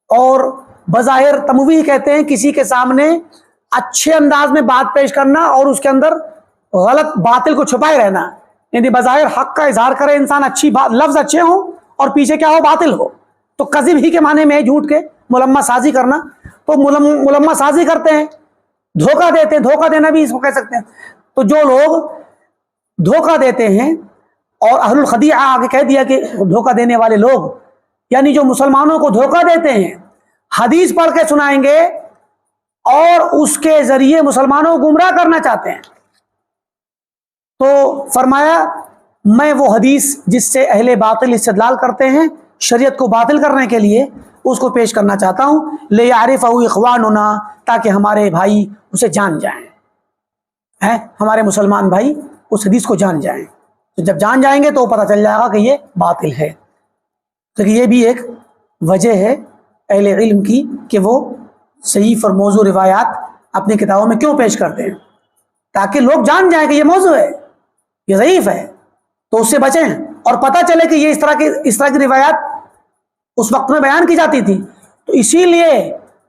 اور بظاہر تمویہ کہتے ہیں کسی کے سامنے اچھے انداز میں بات پیش کرنا اور اس کے اندر غلط باطل کو چھپائے رہنا، یعنی بظاہر حق کا اظہار کرے انسان، اچھی بات، لفظ اچھے ہوں اور پیچھے کیا ہو، باطل ہو، تو کذب ہی کے معنی میں ہے جھوٹ کے، ملمہ سازی کرنا، تو ملمہ سازی کرتے ہیں، دھوکہ دیتے ہیں، دھوکہ دینا بھی اس کو کہہ سکتے ہیں۔ تو جو لوگ دھوکہ دیتے ہیں، اور اہل الخدیعہ آگے کہہ دیا کہ دھوکہ دینے والے لوگ یعنی جو مسلمانوں کو دھوکہ دیتے ہیں، حدیث پڑھ کے سنائیں گے اور اس کے ذریعے مسلمانوں کو گمراہ کرنا چاہتے ہیں۔ تو فرمایا میں وہ حدیث جس سے اہل باطل استدلال کرتے ہیں شریعت کو باطل کرنے کے لیے، اس کو پیش کرنا چاہتا ہوں۔ لِيَعْرِفَهُ إِخْوَانُنَا، تاکہ ہمارے بھائی اسے جان جائیں، ہمارے مسلمان بھائی اس حدیث کو جان جائیں۔ تو جب جان جائیں گے تو پتہ چل جائے گا کہ یہ باطل ہے۔ تو یہ بھی ایک وجہ ہے اہل علم کی کہ وہ صحیح اور موضوع روایات اپنی کتابوں میں کیوں پیش کرتے ہیں، تاکہ لوگ جان جائیں کہ یہ موضوع ہے، یہ ضعیف ہے، تو اس سے بچیں، اور پتہ چلے کہ یہ اس طرح کی روایات اس وقت میں بیان کی جاتی تھی۔ تو اسی لیے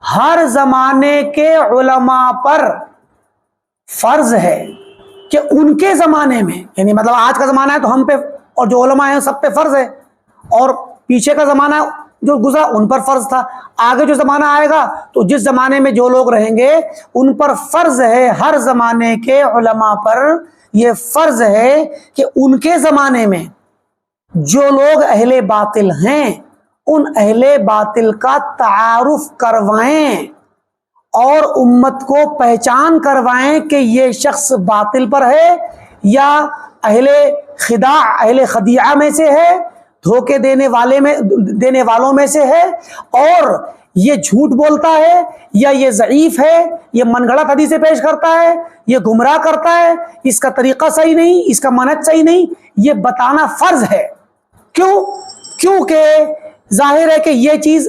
ہر زمانے کے علماء پر فرض ہے کہ ان کے زمانے میں، یعنی مطلب آج کا زمانہ ہے تو ہم پہ اور جو علماء ہیں سب پہ فرض ہے، اور پیچھے کا زمانہ جو گزرا ان پر فرض تھا، آگے جو زمانہ آئے گا تو جس زمانے میں جو لوگ رہیں گے ان پر فرض ہے، ہر زمانے کے علماء پر یہ فرض ہے کہ ان کے زمانے میں جو لوگ اہل باطل ہیں ان اہل باطل کا تعارف کروائیں اور امت کو پہچان کروائیں کہ یہ شخص باطل پر ہے یا اہل خدیعہ میں سے ہے، دھوکے دینے والوں میں سے ہے، اور یہ جھوٹ بولتا ہے یا یہ ضعیف ہے، یہ من گھڑت حدیثیں پیش کرتا ہے، یہ گمراہ کرتا ہے، اس کا طریقہ صحیح نہیں، اس کا منہج صحیح نہیں، یہ بتانا فرض ہے۔ کیونکہ ظاہر ہے کہ یہ چیز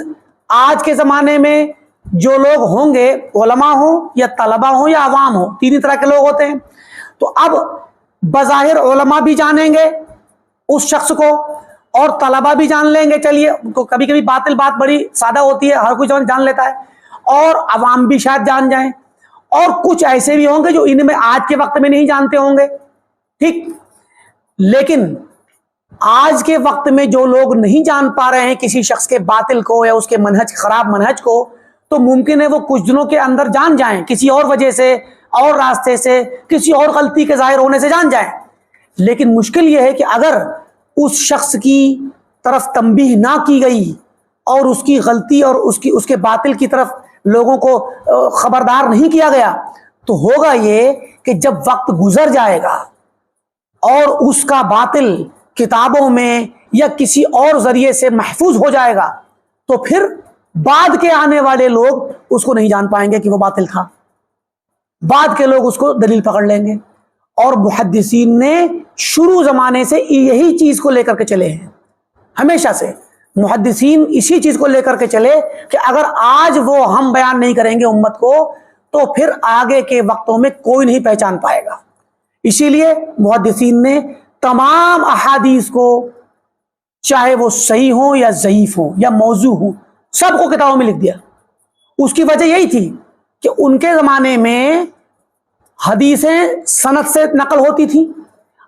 آج کے زمانے میں جو لوگ ہوں گے، علماء ہوں یا طلباء ہوں یا عوام ہوں، تین ہی طرح کے لوگ ہوتے ہیں، تو اب بظاہر علماء بھی جانیں گے اس شخص کو اور طلباء بھی جان لیں گے، چلیے کبھی کبھی باطل بات بڑی سادہ ہوتی ہے، ہر کوئی جان لیتا ہے، اور عوام بھی شاید جان جائیں، اور کچھ ایسے بھی ہوں گے جو ان میں آج کے وقت میں نہیں جانتے ہوں گے، ٹھیک۔ لیکن آج کے وقت میں جو لوگ نہیں جان پا رہے ہیں کسی شخص کے باطل کو یا اس کے خراب منہج کو، تو ممکن ہے وہ کچھ دنوں کے اندر جان جائیں، کسی اور وجہ سے، اور راستے سے، کسی اور غلطی کے ظاہر ہونے سے جان جائیں۔ لیکن مشکل یہ ہے کہ اگر اس شخص کی طرف تنبیہ نہ کی گئی اور اس کی غلطی اور اس کے باطل کی طرف لوگوں کو خبردار نہیں کیا گیا، تو ہوگا یہ کہ جب وقت گزر جائے گا اور اس کا باطل کتابوں میں یا کسی اور ذریعے سے محفوظ ہو جائے گا، تو پھر بعد کے آنے والے لوگ اس کو نہیں جان پائیں گے کہ وہ باطل تھا، بعد کے لوگ اس کو دلیل پکڑ لیں گے۔ اور محدثین نے شروع زمانے سے یہی چیز کو لے کر کے چلے ہیں، ہمیشہ سے محدثین اسی چیز کو لے کر کے چلے کہ اگر آج وہ ہم بیان نہیں کریں گے امت کو تو پھر آگے کے وقتوں میں کوئی نہیں پہچان پائے گا۔ اسی لیے محدثین نے تمام احادیث کو، چاہے وہ صحیح ہوں یا ضعیف ہوں یا موضوع ہوں، سب کو کتابوں میں لکھ دیا۔ اس کی وجہ یہی تھی کہ ان کے زمانے میں حدیثیں سند سے نقل ہوتی تھی،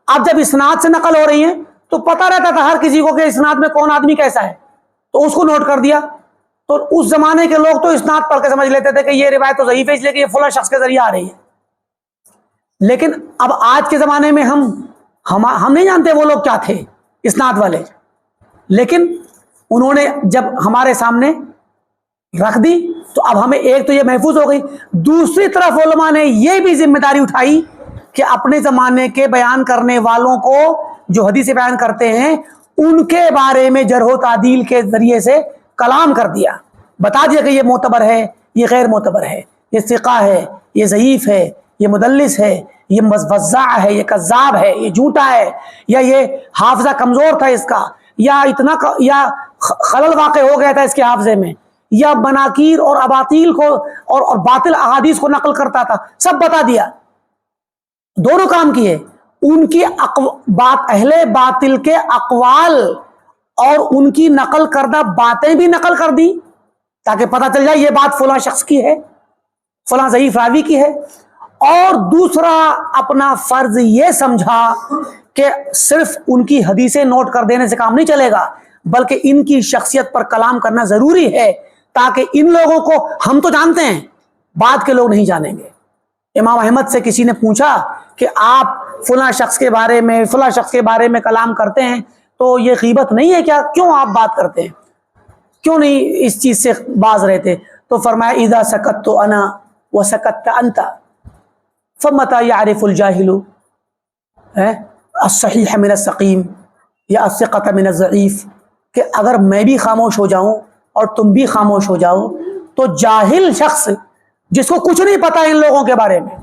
اب جب اسناد سے نقل ہو رہی ہیں تو پتہ رہتا تھا ہر کسی کو کہ اسناد میں کون آدمی کیسا ہے، تو اس کو نوٹ کر دیا، تو اس زمانے کے لوگ تو اسناد پڑھ کے سمجھ لیتے تھے کہ یہ روایت تو ضعیف ہے اس لیے کہ یہ فلاں شخص کے ذریعے آ رہی ہے، لیکن اب آج کے زمانے میں ہم نہیں جانتے وہ لوگ کیا تھے اسناد والے، لیکن انہوں نے جب ہمارے سامنے رکھ دی تو اب ہمیں ایک تو یہ محفوظ ہو گئی، دوسری طرف علماء نے یہ بھی ذمہ داری اٹھائی کہ اپنے زمانے کے بیان کرنے والوں کو جو حدیث بیان کرتے ہیں ان کے بارے میں جرح و تعدیل کے ذریعے سے کلام کر دیا، بتا دیا کہ یہ معتبر ہے، یہ غیر معتبر ہے، یہ ثقہ ہے، یہ ضعیف ہے، یہ مدلس ہے، یہ وضاع ہے، یہ کذاب ہے، یہ جھوٹا ہے، یا یہ حافظہ کمزور تھا اس کا، یا یا خلل واقع ہو گیا تھا اس کے حافظے میں، یا مناکیر اور اباطیل کو اور باطل احادیث کو نقل کرتا تھا، سب بتا دیا۔ دونوں کام کیے، ان کی اہل باطل کے اقوال اور ان کی نقل کردہ باتیں بھی نقل کر دی تاکہ پتہ چل جائے یہ بات فلاں شخص کی ہے، فلاں ضعیف راوی کی ہے، اور دوسرا اپنا فرض یہ سمجھا کہ صرف ان کی حدیثیں نوٹ کر دینے سے کام نہیں چلے گا، بلکہ ان کی شخصیت پر کلام کرنا ضروری ہے تاکہ ان لوگوں کو ہم تو جانتے ہیں، بعد کے لوگ نہیں جانیں گے۔ امام احمد سے کسی نے پوچھا کہ آپ فلاں شخص کے بارے میں کلام کرتے ہیں تو یہ غیبت نہیں ہے کیا؟ کیوں آپ بات کرتے ہیں؟ کیوں نہیں اس چیز سے باز رہتے؟ تو فرمایا اذا سکت انا وسکت انت فمتى يعرف الجاهل الصحیح من السقیم یا الثقة من الضعیف، کہ اگر میں بھی خاموش ہو جاؤں اور تم بھی خاموش ہو جاؤ تو جاہل شخص جس کو کچھ نہیں پتا ان لوگوں کے بارے میں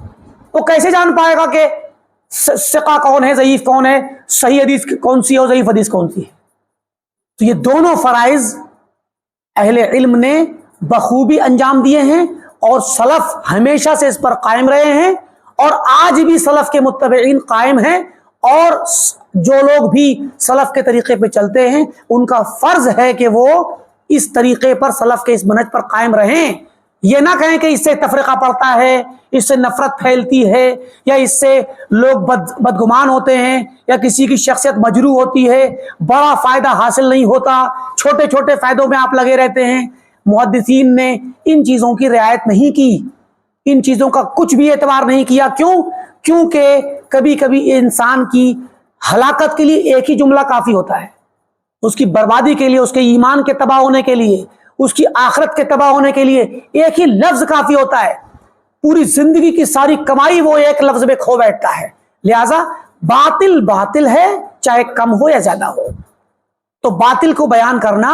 وہ کیسے جان پائے گا کہ ثقہ کون ہے، ضعیف کون ہے، صحیح حدیث کون سی ہے اور ضعیف حدیث کون سی ہے؟ تو یہ دونوں فرائض اہل علم نے بخوبی انجام دیے ہیں اور سلف ہمیشہ سے اس پر قائم رہے ہیں، اور آج بھی سلف کے متبعین قائم ہیں، اور جو لوگ بھی سلف کے طریقے پہ چلتے ہیں ان کا فرض ہے کہ وہ اس طریقے پر سلف کے اس منہج پر قائم رہیں۔ یہ نہ کہیں کہ اس سے تفرقہ پڑتا ہے، اس سے نفرت پھیلتی ہے، یا اس سے لوگ بدگمان ہوتے ہیں، یا کسی کی شخصیت مجروح ہوتی ہے، بڑا فائدہ حاصل نہیں ہوتا، چھوٹے چھوٹے فائدوں میں آپ لگے رہتے ہیں۔ محدثین نے ان چیزوں کی رعایت نہیں کی، ان چیزوں کا کچھ بھی اعتبار نہیں کیا۔ کیونکہ کبھی کبھی انسان کی ہلاکت کے لیے ایک ہی جملہ کافی ہوتا ہے، اس کی بربادی کے لیے، اس کے ایمان کے تباہ ہونے کے لیے، اس کی آخرت کے تباہ ہونے کے لیے ایک ہی لفظ کافی ہوتا ہے۔ پوری زندگی کی ساری کمائی وہ ایک لفظ میں کھو بیٹھتا ہے۔ لہذا باطل باطل ہے، چاہے کم ہو یا زیادہ ہو۔ تو باطل کو بیان کرنا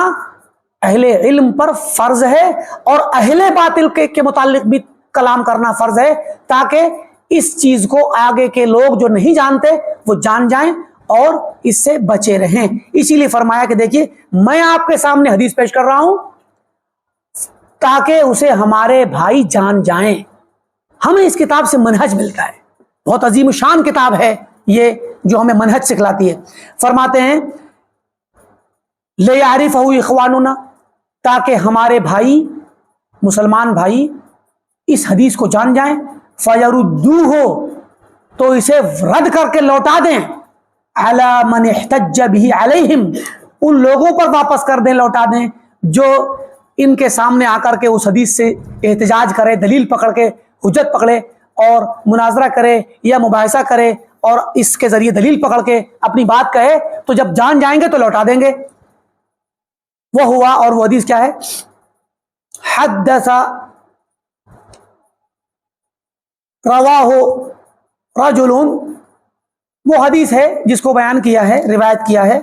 اہل علم پر فرض ہے، اور اہل باطل کے متعلق بھی کلام کرنا فرض ہے، تاکہ اس چیز کو آگے کے لوگ جو نہیں جانتے وہ جان جائیں اور اس سے بچے رہیں۔ اسی لیے فرمایا کہ دیکھیے میں آپ کے سامنے حدیث پیش کر رہا ہوں تاکہ اسے ہمارے بھائی جان جائیں۔ ہمیں اس کتاب سے منہج ملتا ہے، بہت عظیم شان کتاب ہے یہ جو ہمیں منہج سکھلاتی ہے۔ فرماتے ہیں لِيَعْرِفَهُ إِخْوَانُنَا، تاکہ ہمارے بھائی مسلمان بھائی اس حدیث کو جان جائیں، فَيَرُدُّوهُ، تو اسے رد کر کے لوٹا دیں، عَلَى مَنِ احْتَجَّ بِهِ عَلَيْهِمْ، ان لوگوں پر واپس کر دیں، لوٹا دیں جو ان کے سامنے آ کر کے اس حدیث سے احتجاج کرے، دلیل پکڑ کے حجت پکڑے اور مناظرہ کرے یا مباحثہ کرے اور اس کے ذریعے دلیل پکڑ کے اپنی بات کہے، تو جب جان جائیں گے تو لوٹا دیں گے۔ وہ ہوا، اور وہ حدیث کیا ہے؟ حدث رواہ رجل، وہ حدیث ہے جس کو بیان کیا ہے، روایت کیا ہے۔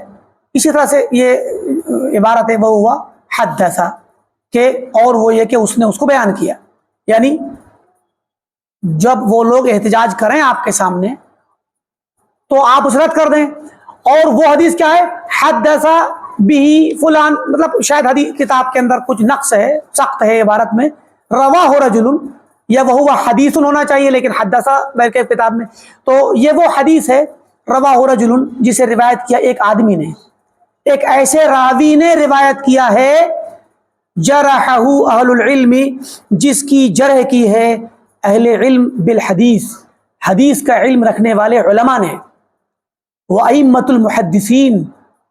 اسی طرح سے یہ عبارت ہے وہ ہوا حدث، کہ اور وہ یہ کہ اس نے اس کو بیان کیا، یعنی جب وہ لوگ احتجاج کریں آپ کے سامنے تو آپ اس رد کر دیں۔ اور وہ حدیث کیا ہے؟ حدث بھی فلان، مطلب شاید حدیث کتاب کے اندر کچھ نقص ہے، سخت ہے عبارت میں، رواہ رجل، یا وہ حدیث ہونا چاہیے لیکن حدثہ بلکہ کتاب میں، تو یہ وہ حدیث ہے رواہ رجل جسے روایت کیا ایک آدمی نے، ایک ایسے راوی نے روایت کیا ہے، جرحہ اہل العلم، جس کی جرح کی ہے اہل علم بالحدیث، حدیث کا علم رکھنے والے علماء نے، وَأئمۃ المحدثین،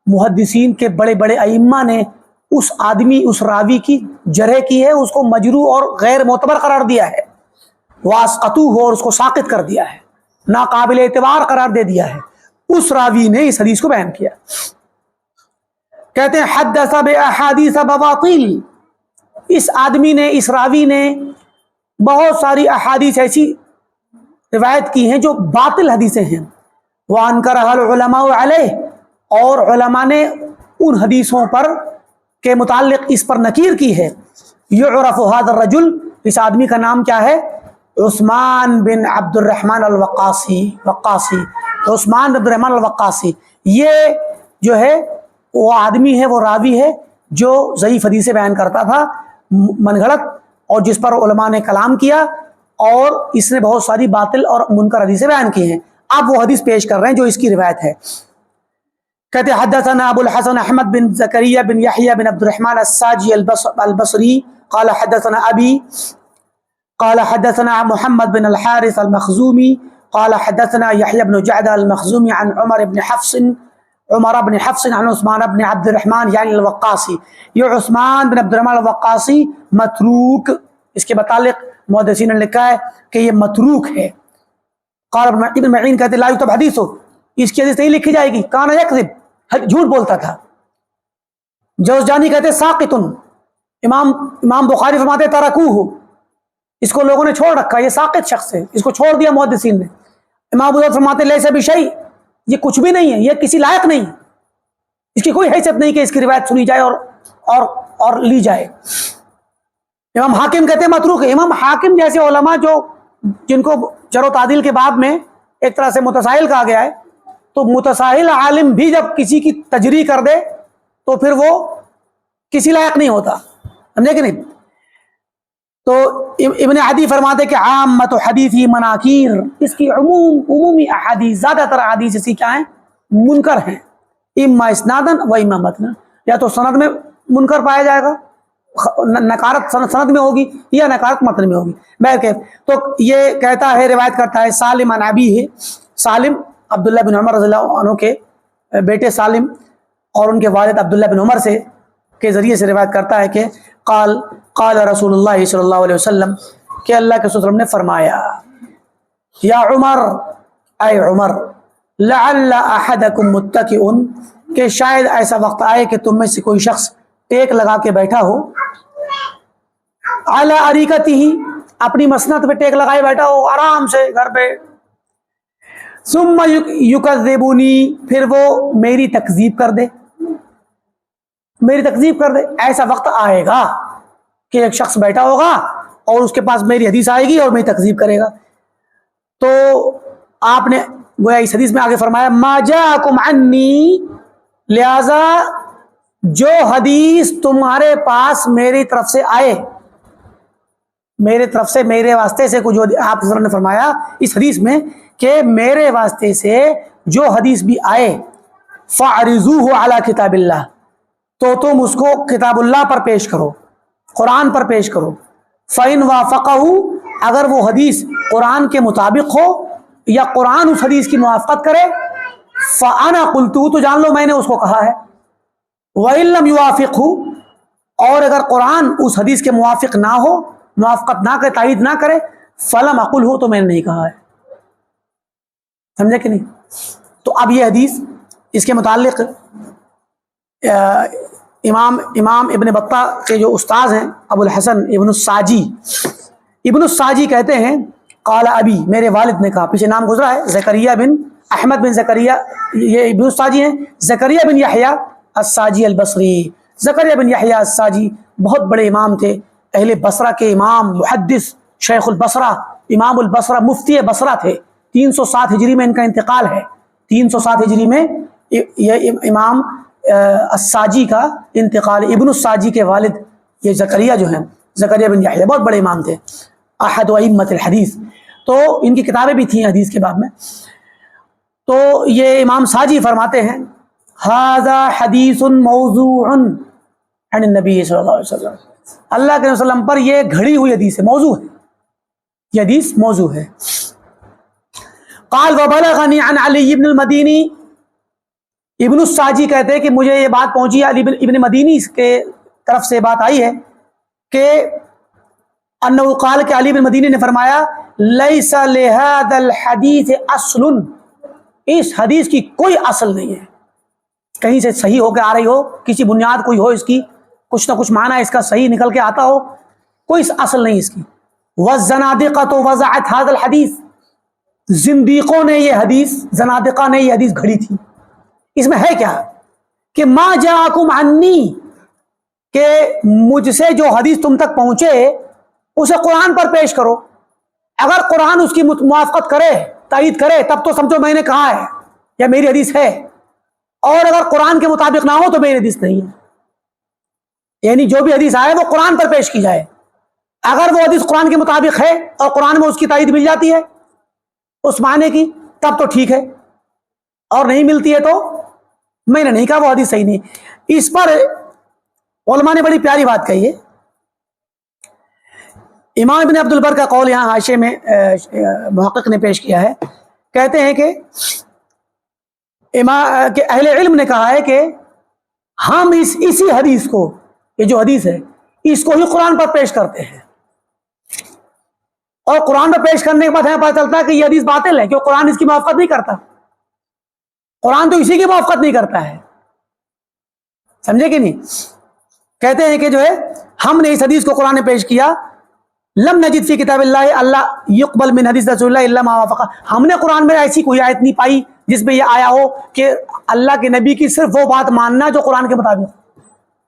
محدثین کے بڑے بڑے ائمہ نے اس آدمی اس راوی کی جرح کی ہے، اس کو مجروح اور غیر معتبر قرار دیا ہے، واسقطوہ اور اس کو ساقط کر دیا ہے، ناقابل اعتبار قرار دے دیا ہے، اس راوی نے اس حدیث کو بیان کیا۔ کہتے ہیں حدث باحادیث بباطل، اس آدمی نے، اس راوی نے بہت ساری احادیث ایسی روایت کی ہیں جو باطل حدیثیں ہیں، وانکرها العلماء علیہ، اور علماء نے ان حدیثوں پر کے متعلق اس پر نکیر کی ہے۔ یعرف هذا الرجل، اس آدمی کا نام کیا ہے؟ عثمان بن عبد الرحمن الوقاصی، عثمان بن عبد الرحمن الوقاصی، یہ جو ہے وہ آدمی ہے، وہ راوی ہے جو ضعیف حدیثیں بیان کرتا تھا، من گھڑت، اور جس پر علماء نے کلام کیا، اور اس نے بہت ساری باطل اور منکر حدیثیں بیان کی ہیں۔ اب وہ حدیث پیش کر رہے ہیں جو اس کی روایت ہے۔ کہتے حدثنا ابو الحسن احمد بن زکریا بن یحییٰ بن عبد الرحمن الساجی البصری قال حدثنا ابی قال حدثنا محمد بن الحارث المخزومی قال حدثنا یحییٰ بن جعد المخزومی عن عمر بن حفص عن عثمان بن عبد الرحمن یعنی الوقاصی۔ یہ عثمان بن عبد الرحمن الوقاصی متروک، اس کے متعلق محدثین نے لکھا ہے کہ یہ متروک ہے۔ قال ابن معین کہتے لا یکتب حدیث، اس کی حدیث نہیں لکھی جائے گی، کان یکذب، جھوٹ بولتا تھا۔ جوزجانی کہتے ساقط، امام بخاری فرماتے ترکوہ، اس کو لوگوں نے چھوڑ رکھا، یہ ساقط شخص ہے، اس کو چھوڑ دیا محدثین نے۔ امام ابو داؤد فرماتے لیس بشیء، یہ کچھ بھی نہیں ہے، یہ کسی لائق نہیں، اس کی کوئی حیثیت نہیں کہ اس کی روایت سنی جائے اور لی جائے۔ امام حاکم کہتے ہیں متروک ہے۔ امام حاکم جیسے علماء جن کو جرح و تعدیل کے باب میں ایک طرح سے متساہل کہا گیا ہے، تو متساہل عالم بھی جب کسی کی تجریح کر دے تو پھر وہ کسی لائق نہیں ہوتا، سمجھے کہ نہیں؟ تو ابن عدی فرماتے کہ عامت حدیثی مناکیر، اس کی عمومی احادیث، زیادہ تر احادیث اسی کیا ہیں؟ منکر ہیں، اما اسنادن و اما متنا، یا تو سند میں منکر پایا جائے گا، نکارت سند میں ہوگی، یا نکارت متن میں ہوگی۔ بہرکیف تو یہ کہتا ہے، روایت کرتا ہے سالم عن ابی ہے، سالم عبداللہ بن عمر رضی اللہ عنہ کے بیٹے سالم اور ان کے والد عبداللہ بن عمر سے کے ذریعے سے روایت کرتا ہے کہ قال رسول اللہ صلی اللہ علیہ وسلم، کہ اللہ کے رسول صلی اللہ علیہ وسلم نے فرمایا یا عمر، اے عمر، لعل احدکم متکئ، کہ شاید ایسا وقت آئے کہ تم میں سے کوئی شخص ٹیک لگا کے بیٹھا ہو، علی اریکتہ، اپنی مسند پہ ٹیک لگائے بیٹھا ہو آرام سے گھر پہ، ثم یکذبنی، پھر وہ میری تکذیب کر دے، میری تکذیب کر دے۔ ایسا وقت آئے گا کہ ایک شخص بیٹھا ہوگا اور اس کے پاس میری حدیث آئے گی اور میری تکذیب کرے گا۔ تو آپ نے گویا اس حدیث میں آگے فرمایا ما جاءکم عنی، لہذا جو حدیث تمہارے پاس میری طرف سے آئے، میرے طرف سے، میرے واسطے سے جو آپ نے فرمایا اس حدیث میں کہ میرے واسطے سے جو حدیث بھی آئے، فَعْرِضُوهُ عَلَى کتاب اللہ، تو تم اس کو کتاب اللہ پر پیش کرو، قرآن پر پیش کرو۔ فَإِنْ وَافَقَهُ، اگر وہ حدیث قرآن کے مطابق ہو یا قرآن اس حدیث کی موافقت کرے، فَأَنَا قُلْتُ، تو جان لو میں نے اس کو کہا ہے۔ وَإِن لَمْ يُوَافِقْهُ، اور اگر قرآن اس حدیث کے موافق نہ ہو، موافقت نہ کرے، تائید نہ کرے، فَلَمْ أَقُلْهُ، تو میں نے نہیں کہا ہے، سمجھے کہ نہیں؟ تو اب یہ حدیث، اس کے متعلق امام ابن بطہ کے جو استاذ ہیں ابو الحسن ابن الساجی کہتے ہیں قال ابی، میرے والد نے کہا، پیچھے نام گزرا ہے زکریا بن احمد بن زکریا، یہ ابن الساجی ہیں، زکریا بن یحییٰ الساجی البصری۔ زکریا بن یحییٰ الساجی بہت بڑے امام تھے، اہل بصرہ کے امام، محدث، شیخ البصرہ، امام البصرہ، مفتی بصرہ تھے۔ 307 ہجری میں ان کا انتقال ہے، 307 ہجری میں یہ امام الساجی کا انتقال، ابن الساجی کے والد یہ زکریا جو ہیں، زکریا بن یحییٰ، بہت بڑے امام تھے، احد ائمۃ الحدیث، تو ان کی کتابیں بھی تھیں حدیث کے باب میں۔ تو یہ امام ساجی فرماتے ہیں ھذا حدیث موضوع عن النبی صلی اللہ علیہ وسلم، اللہ کے وسلم پر یہ گھڑی ہوئی حدیث ہے، موضوع ہے، یہ حدیث موضوع ہے۔ قال وبلغنی عن علی بن المدینی، ابن الساجی کہتے ہیں کہ مجھے یہ بات پہنچی علی ابن مدینی کے طرف سے بات آئی ہے کہ انہ قال کہ علی بن مدینی نے فرمایا لیس لہذا الحدیث اصل، اس حدیث کی کوئی اصل نہیں ہے، کہیں سے صحیح ہو کے آ رہی ہو، کسی بنیاد کوئی ہو اس کی، کچھ نہ کچھ معنی اس کا صحیح نکل کے آتا ہو، کوئی اصل نہیں اس کی۔ والزنادقۃ وضعت هذا الحدیث، زندیقوں نے یہ حدیث، زنادقہ نے یہ حدیث گھڑی تھی۔ اس میں ہے کیا کہ ما جاءکم عنی، کہ مجھ سے جو حدیث تم تک پہنچے اسے قرآن پر پیش کرو، اگر قرآن اس کی موافقت کرے، تائید کرے، تب تو سمجھو میں نے کہا ہے یا میری حدیث ہے، اور اگر قرآن کے مطابق نہ ہو تو میری حدیث نہیں ہے۔ یعنی جو بھی حدیث آئے وہ قرآن پر پیش کی جائے، اگر وہ حدیث قرآن کے مطابق ہے اور قرآن میں اس کی تائید مل جاتی ہے اس معنی کی، تب تو ٹھیک ہے، اور نہیں ملتی ہے تو میں نے نہیں کہا وہ حدیث صحیح نہیں۔ اس پر علماء نے بڑی پیاری بات کہی ہے۔ امام ابن عبد البر کا قول یہاں حاشیے میں محقق نے پیش کیا ہے، کہتے ہیں کہ اہل علم نے کہا ہے کہ ہم اسی حدیث کو، یہ جو حدیث ہے اس کو ہی قرآن پر پیش کرتے ہیں، اور قرآن پر پیش کرنے کے بعد ہمیں پتہ چلتا ہے کہ یہ حدیث باطل ہے، کیونکہ قرآن اس کی موافقت نہیں کرتا، قرآن تو اسی کی موافقت نہیں کرتا ہے، سمجھے کہ نہیں؟ کہتے ہیں کہ جو ہے ہم نے اس حدیث کو قرآن میں پیش کیا، لم نجد فی کتاب اللہ اللہ یقبل من حدیث رسول اللہ الا ما وافق، ہم نے قرآن میں ایسی کوئی آیت نہیں پائی جس میں یہ آیا ہو کہ اللہ کے نبی کی صرف وہ بات ماننا جو قرآن کے مطابق،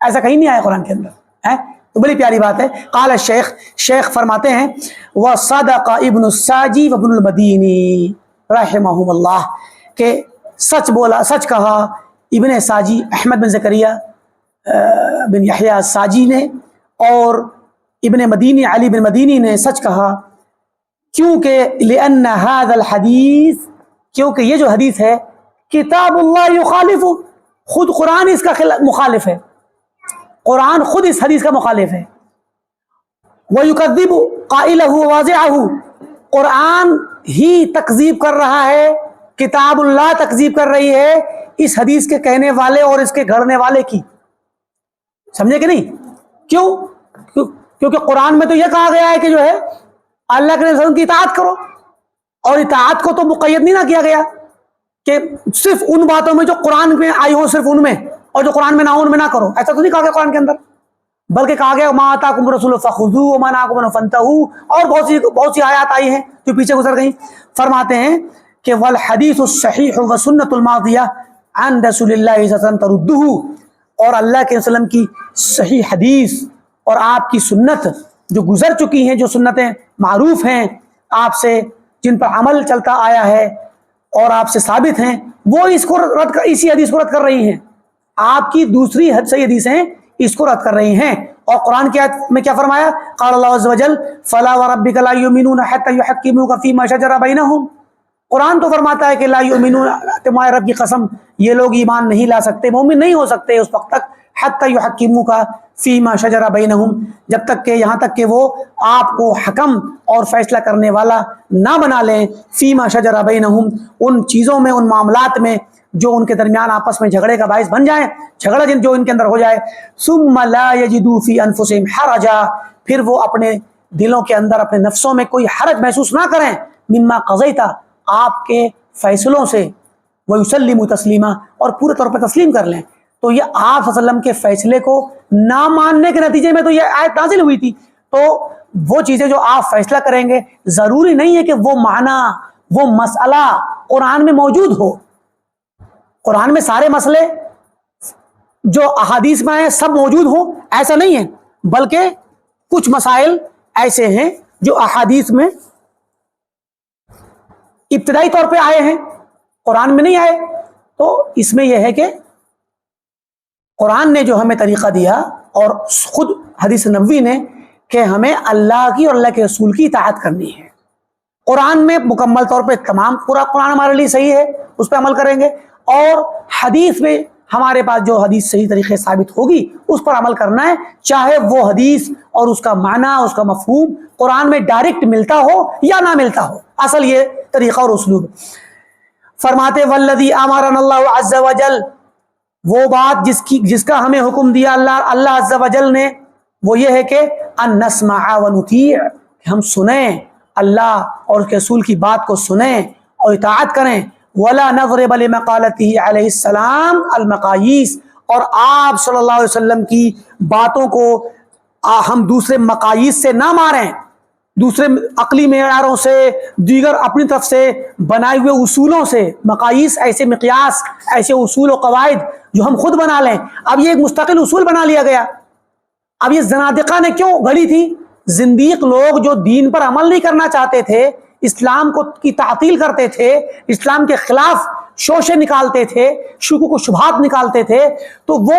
ایسا کہیں نہیں آیا قرآن کے اندر ہے۔ تو بڑی پیاری بات ہے۔ قال الشیخ، شیخ فرماتے ہیں وصدق ابن الساجی وابن المدینی رحمہم اللہ، کہ سچ بولا، سچ کہا ابن ساجی احمد بن زکریا بن یحییٰ الساجی نے، اور ابن مدینی علی بن مدینی نے سچ کہا، کیونکہ لأن هذا الحدیث، کیونکہ یہ جو حدیث ہے کتاب اللہ یخالف، خود قرآن اس کا مخالف ہے، قرآن خود اس حدیث کا مخالف ہے۔ وَيُكَذِّبُ قَائِلَهُ وَوَاضِعَهُ، قرآن ہی تکذیب کر رہا ہے، کتاب اللہ تکذیب کر رہی ہے اس حدیث کے کہنے والے اور اس کے گھڑنے والے کی، سمجھے کہ نہیں؟ کیوں؟ کیونکہ قرآن میں تو یہ کہا گیا ہے کہ جو ہے اللہ کے رسول کی اطاعت کرو، اور اطاعت کو تو مقید نہیں نہ کیا گیا کہ صرف ان باتوں میں جو قرآن میں آئی ہو صرف ان میں، اور جو قرآن میں نہ ہو ان میں نہ کرو، ایسا تو نہیں کہا گیا قرآن کے اندر، بلکہ کہا گیا ما آتاکم الرسول فخذوہ وما نہاکم عنہ فانتہوا، اور بہت سی آیات آئی ہیں جو پیچھے گزر گئیں۔ فرماتے ہیں کہ والحدیث الصحیح والسنۃ الماضیہ عن رسول اللہ صلی اللہ علیہ وسلم تردہ، اور اللہ کے وسلم کی صحیح حدیث اور آپ کی سنت جو گزر چکی ہیں، جو سنتیں معروف ہیں آپ سے، جن پر عمل چلتا آیا ہے اور آپ سے ثابت ہیں، وہ اس کو اسی حدیث کو رد کر رہی ہیں، آپ کی دوسری صحیح حدیثیں اس کو رد کر رہی ہیں۔ اور قرآن کی آیت میں کیا فرمایا؟ قال اللہ عز وجل فلا وربک لا یؤمنون حتی یحکموک فیما شجر بینہم، قرآن تو فرماتا ہے کہ لا یؤمنون، تمہارے رب کی قسم یہ لوگ ایمان نہیں لا سکتے، مومن نہیں ہو سکتے اس وقت تک، حتی یحکموک فیما شجر بینہم، جب تک کہ یہاں تک کہ وہ آپ کو حکم اور فیصلہ کرنے والا نہ بنا لیں، فیما شجر بینہم، ان چیزوں میں، ان معاملات میں جو ان کے درمیان آپس میں جھگڑے کا باعث بن جائیں، جھگڑا جو ان کے اندر ہو جائے، ثم لا یجدوا فی انفسہم حرجا، پھر وہ اپنے دلوں کے اندر، اپنے نفسوں میں کوئی حرج محسوس نہ کریں، مما قضیت، آپ کے فیصلوں سے، ویسلموا تسلیما، اور پورے طور پر تسلیم کر لیں۔ تو یہ آپ صلی اللہ علیہ وسلم کے فیصلے کو نہ ماننے کے نتیجے میں تو یہ آیت نازل ہوئی تھی، تو وہ چیزیں جو آپ فیصلہ کریں گے ضروری نہیں ہے کہ وہ معنی، وہ مسئلہ قرآن میں موجود ہو، قرآن میں سارے مسئلے جو احادیث میں ہیں سب موجود ہوں، ایسا نہیں ہے، بلکہ کچھ مسائل ایسے ہیں جو احادیث میں ابتدائی طور پہ آئے ہیں، قرآن میں نہیں آئے۔ تو اس میں یہ ہے کہ قرآن نے جو ہمیں طریقہ دیا، اور خود حدیث نبوی نے، کہ ہمیں اللہ کی اور اللہ کے رسول کی اطاعت کرنی ہے، قرآن میں مکمل طور پہ تمام پورا قرآن ہمارے لیے صحیح ہے، اس پہ عمل کریں گے، اور حدیث میں ہمارے پاس جو حدیث صحیح طریقے ثابت ہوگی اس پر عمل کرنا ہے، چاہے وہ حدیث اور اس کا معنی، اس کا مفہوم قرآن میں ڈائریکٹ ملتا ہو یا نہ ملتا ہو، اصل یہ طریقہ اور اسلوب۔ فرماتے والذی امرنا اللہ عز وجل وہ بات جس کا ہمیں حکم دیا اللہ عز و جل نے، وہ یہ ہے کہ ان نسمع ونطیع، ہم سنیں اللہ اور اس کے رسول کی بات کو سنیں اور اطاعت کریں. ولا نضرب لمقالته علیہ السلام المقاییس، اور آپ صلی اللہ علیہ وسلم کی باتوں کو ہم دوسرے مقاییس سے نہ ماریں، دوسرے عقلی معیاروں سے، دیگر اپنی طرف سے بنائے ہوئے اصولوں سے. مقاییس ایسے مقیاس، ایسے اصول و قواعد جو ہم خود بنا لیں. اب یہ ایک مستقل اصول بنا لیا گیا. اب یہ زنادقہ نے کیوں گھڑی تھی؟ زندیق لوگ جو دین پر عمل نہیں کرنا چاہتے تھے، اسلام کی تعطیل کرتے تھے، اسلام کے خلاف شوشے نکالتے تھے، شکوک و شبہات نکالتے تھے، تو وہ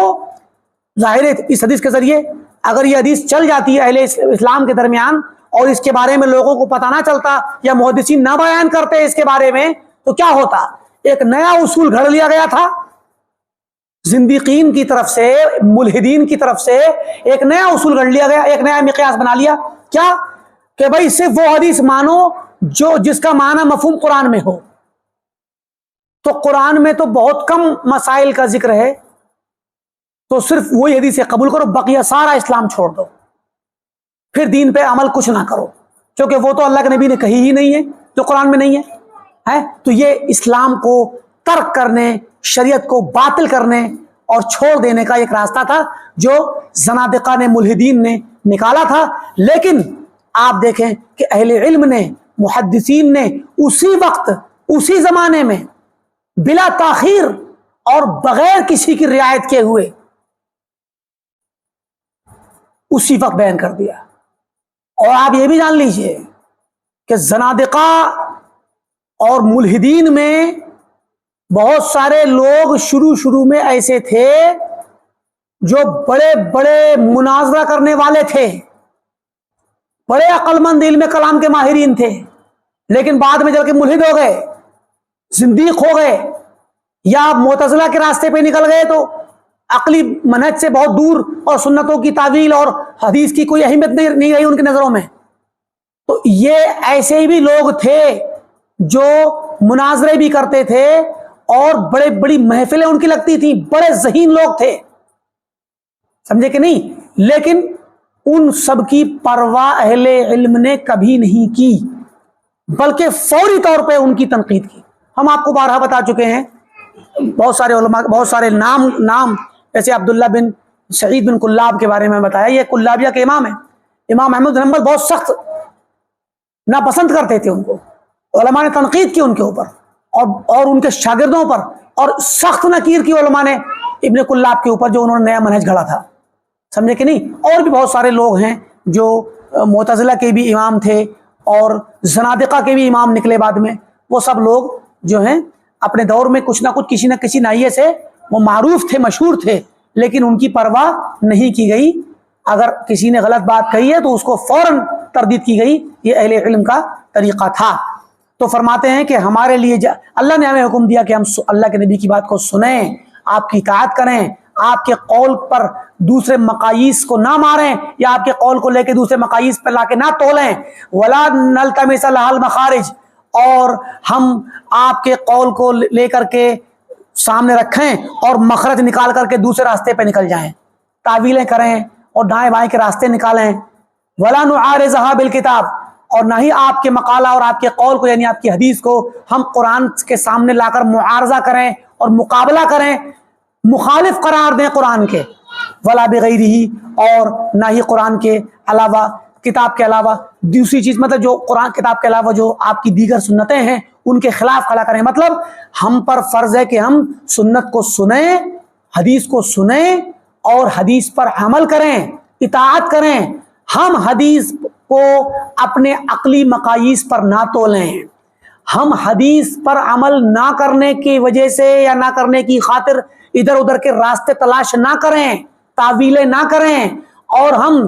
ظاہر ہے اس حدیث کے ذریعے اگر یہ حدیث چل جاتی ہے اہل اسلام کے درمیان اور اس کے بارے میں لوگوں کو پتہ نہ چلتا یا محدثین نہ بیان کرتے اس کے بارے میں، تو کیا ہوتا؟ ایک نیا اصول گھڑ لیا گیا تھا زندیقین کی طرف سے، ملحدین کی طرف سے ایک نیا اصول گھڑ لیا گیا، ایک نیا مقیاس بنا لیا. کیا؟ کہ بھائی صرف وہ حدیث مانو جس کا معنی مفہوم قرآن میں ہو. تو قرآن میں تو بہت کم مسائل کا ذکر ہے، تو صرف وہی حدیث قبول کرو، بقیہ سارا اسلام چھوڑ دو، پھر دین پہ عمل کچھ نہ کرو، کیونکہ وہ تو اللہ کے نبی نے کہی ہی نہیں ہے جو قرآن میں نہیں ہے. تو یہ اسلام کو ترک کرنے، شریعت کو باطل کرنے اور چھوڑ دینے کا ایک راستہ تھا جو زنادقہ نے، ملحدین نے نکالا تھا. لیکن آپ دیکھیں کہ اہل علم نے، محدثین نے اسی وقت، اسی زمانے میں بلا تاخیر اور بغیر کسی کی رعایت کیے ہوئے اسی وقت بیان کر دیا. اور آپ یہ بھی جان لیجئے کہ زنادقہ اور ملحدین میں بہت سارے لوگ شروع میں ایسے تھے جو بڑے بڑے مناظرہ کرنے والے تھے، بڑے عقل مند علم کلام کے ماہرین تھے، لیکن بعد میں چل کے ملحد ہو گئے، زندیق ہو گئے، یا معتزلہ کے راستے پہ نکل گئے تو عقلی منہج سے بہت دور اور سنتوں کی تعویل اور حدیث کی کوئی اہمیت نہیں رہی ان کی نظروں میں. تو یہ ایسے بھی لوگ تھے جو مناظرے بھی کرتے تھے اور بڑے بڑی محفلیں ان کی لگتی تھیں، بڑے ذہین لوگ تھے، سمجھے کہ نہیں؟ لیکن ان سب کی پرواہ اہل علم نے کبھی نہیں کی، بلکہ فوری طور پہ ان کی تنقید کی. ہم آپ کو بارہا بتا چکے ہیں، بہت سارے علماء، بہت سارے نام جیسے عبداللہ بن سعید بن کلاب کے بارے میں بتایا، یہ کلابیہ کے امام ہیں. امام احمد بن حنبل بہت سخت ناپسند کرتے تھے ان کو، علماء نے تنقید کی ان کے اوپر اور ان کے شاگردوں پر، اور سخت نکیر کی علماء نے ابن کلاب کے اوپر جو انہوں نے نیا منہج گھڑا تھا، سمجھے کہ نہیں؟ اور بھی بہت سارے لوگ ہیں جو معتزلہ کے بھی امام تھے اور زنادقہ کے بھی امام نکلے بعد میں. وہ سب لوگ جو ہیں اپنے دور میں کچھ نہ کچھ، کسی نہ کسی ناحیے سے وہ معروف تھے، مشہور تھے، لیکن ان کی پرواہ نہیں کی گئی. اگر کسی نے غلط بات کہی ہے تو اس کو فوراً تردید کی گئی. یہ اہل علم کا طریقہ تھا. تو فرماتے ہیں کہ ہمارے لیے اللہ نے ہمیں حکم دیا کہ ہم اللہ کے نبی کی بات کو سنیں، آپ کی اطاعت کریں، آپ کے قول پر دوسرے مقاییس کو نہ ماریں یا آپ کے قول کو لے کے دوسرے مقاییس پر لا کے نہ تولیں. ولا نلتمس لها المخارج، اور ہم آپ کے قول کو لے کر کے سامنے رکھیں اور مخرج نکال کر کے دوسرے راستے پہ نکل جائیں، تعویلیں کریں اور دائیں بائیں کے راستے نکالیں. ولا نعارضها بالکتاب، اور نہ ہی آپ کے مقالہ اور آپ کے قول کو، یعنی آپ کی حدیث کو ہم قرآن کے سامنے لا کر معارضہ کریں اور مقابلہ کریں، مخالف قرار دیں قرآن کے. ولا بغیرہ، اور نہ ہی قرآن کے علاوہ، کتاب کے علاوہ دوسری چیز، مطلب جو قرآن کتاب کے علاوہ جو آپ کی دیگر سنتیں ہیں ان کے خلاف کھڑا کریں. مطلب ہم پر فرض ہے کہ ہم سنت کو سنیں، حدیث کو سنیں اور حدیث پر عمل کریں، اطاعت کریں. ہم حدیث کو اپنے عقلی مقاییس پر نہ تولیں. ہم حدیث پر عمل نہ کرنے کی وجہ سے یا نہ کرنے کی خاطر ادھر ادھر کے راستے تلاش نہ کریں، تعویلیں نہ کریں، اور ہم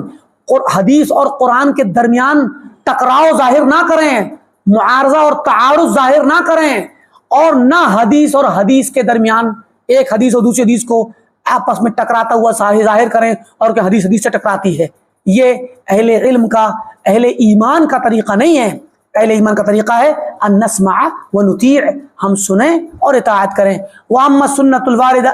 حدیث اور قرآن کے درمیان ٹکراؤ ظاہر نہ کریں، معارضہ اور تعارض ظاہر نہ کریں، اور نہ حدیث اور حدیث کے درمیان ایک حدیث اور دوسری حدیث کو آپس میں ٹکراتا ہوا ظاہر کریں اور کہ حدیث حدیث سے ٹکراتی ہے. یہ اہل علم کا، اہل ایمان کا طریقہ نہیں ہے. اہل ایمان کا طریقہ ہے ان نسمع ونطیع، ہم سنیں اور اطاعت کریں. واما السنۃ الواردہ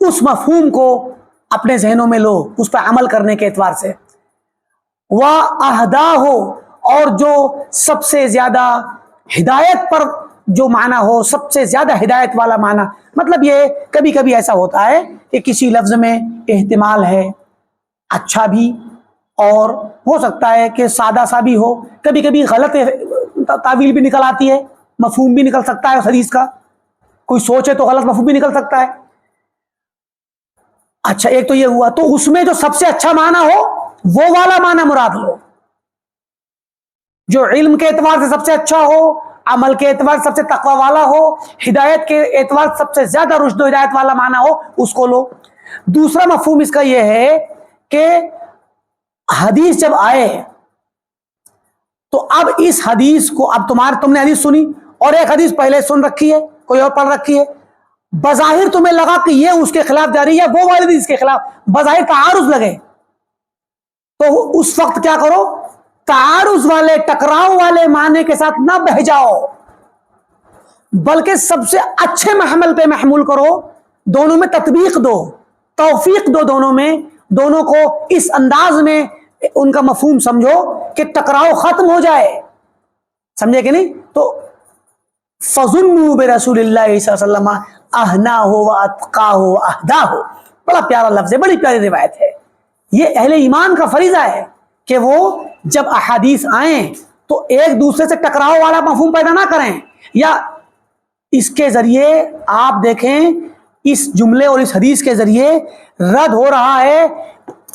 اس مفہوم کو اپنے ذہنوں میں لو، اس پر عمل کرنے کے اعتبار سے۔ وَأَهْدَاهُ، اور جو سب سے زیادہ ہدایت پر جو معنی ہو، سب سے زیادہ ہدایت والا معنی، مطلب یہ کبھی کبھی ایسا ہوتا ہے کہ کسی لفظ میں احتمال ہے اچھا بھی، اور ہو سکتا ہے کہ سادہ سا بھی ہو، کبھی کبھی غلط تعویل بھی نکل آتی ہے، مفہوم بھی نکل سکتا ہے حدیث کا، کوئی سوچے تو غلط مفہوم بھی نکل سکتا ہے۔ اچھا، ایک تو یہ ہوا، تو اس میں جو سب سے اچھا معنی ہو وہ والا معنی مراد لو، جو علم کے اعتبار سے سب سے اچھا ہو، عمل کے اعتبار سے سب سے تقوی والا ہو، ہدایت کے اعتبار سے سب سے زیادہ رشد و ہدایت والا معنی ہو، اس کو لو۔ دوسرا مفہوم اس کا یہ ہے کہ حدیث جب آئے تو اب اس حدیث کو، اب تم نے حدیث سنی اور ایک حدیث پہلے سن رکھی ہے، کوئی اور پڑھ رکھی ہے، بظاہر تمہیں لگا کہ یہ اس کے خلاف جا رہی ہے، وہ والی حدیث کے خلاف، بظاہر تعارض لگے، تو اس وقت کیا کرو، تعارض والے، ٹکراؤ والے معنی کے ساتھ نہ بہہ جاؤ، بلکہ سب سے اچھے محمل پہ محمول کرو، دونوں میں تطبیق دو، توفیق دو، دونوں کو اس انداز میں ان کا مفہوم سمجھو کہ ٹکراؤ ختم ہو جائے، سمجھے کہ نہیں؟ تو فَظُنُّوا بِرَسُولِ اللَّهِ صلی اللہ علیہ وسلم أَهْنَاهُ وَأَتْقَاهُ وَأَهْدَاهُ، بڑا پیارا لفظ ہے، بڑی پیاری روایت ہے۔ یہ اہل ایمان کا فریضہ ہے کہ وہ جب احادیث آئیں تو ایک دوسرے سے ٹکراؤ والا مفہوم پیدا نہ کریں، یا اس کے ذریعے آپ دیکھیں، اس جملے اور اس حدیث کے ذریعے رد ہو رہا ہے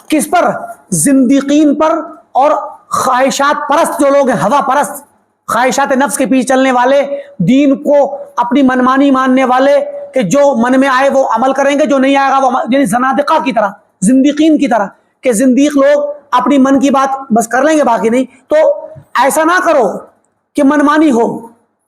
کس پر؟ زندیقین پر اور خواہشات پرست جو لوگ ہیں، ہوا پرست، خواہشات نفس کے پیچھے چلنے والے، دین کو اپنی منمانی ماننے والے، کہ جو من میں آئے وہ عمل کریں گے، جو نہیں آئے گا وہ یعنی زنادقہ کی طرح، زندیقین کی طرح، کہ زندیق لوگ اپنی من کی بات بس کر لیں گے، باقی نہیں۔ تو ایسا نہ کرو کہ منمانی ہو،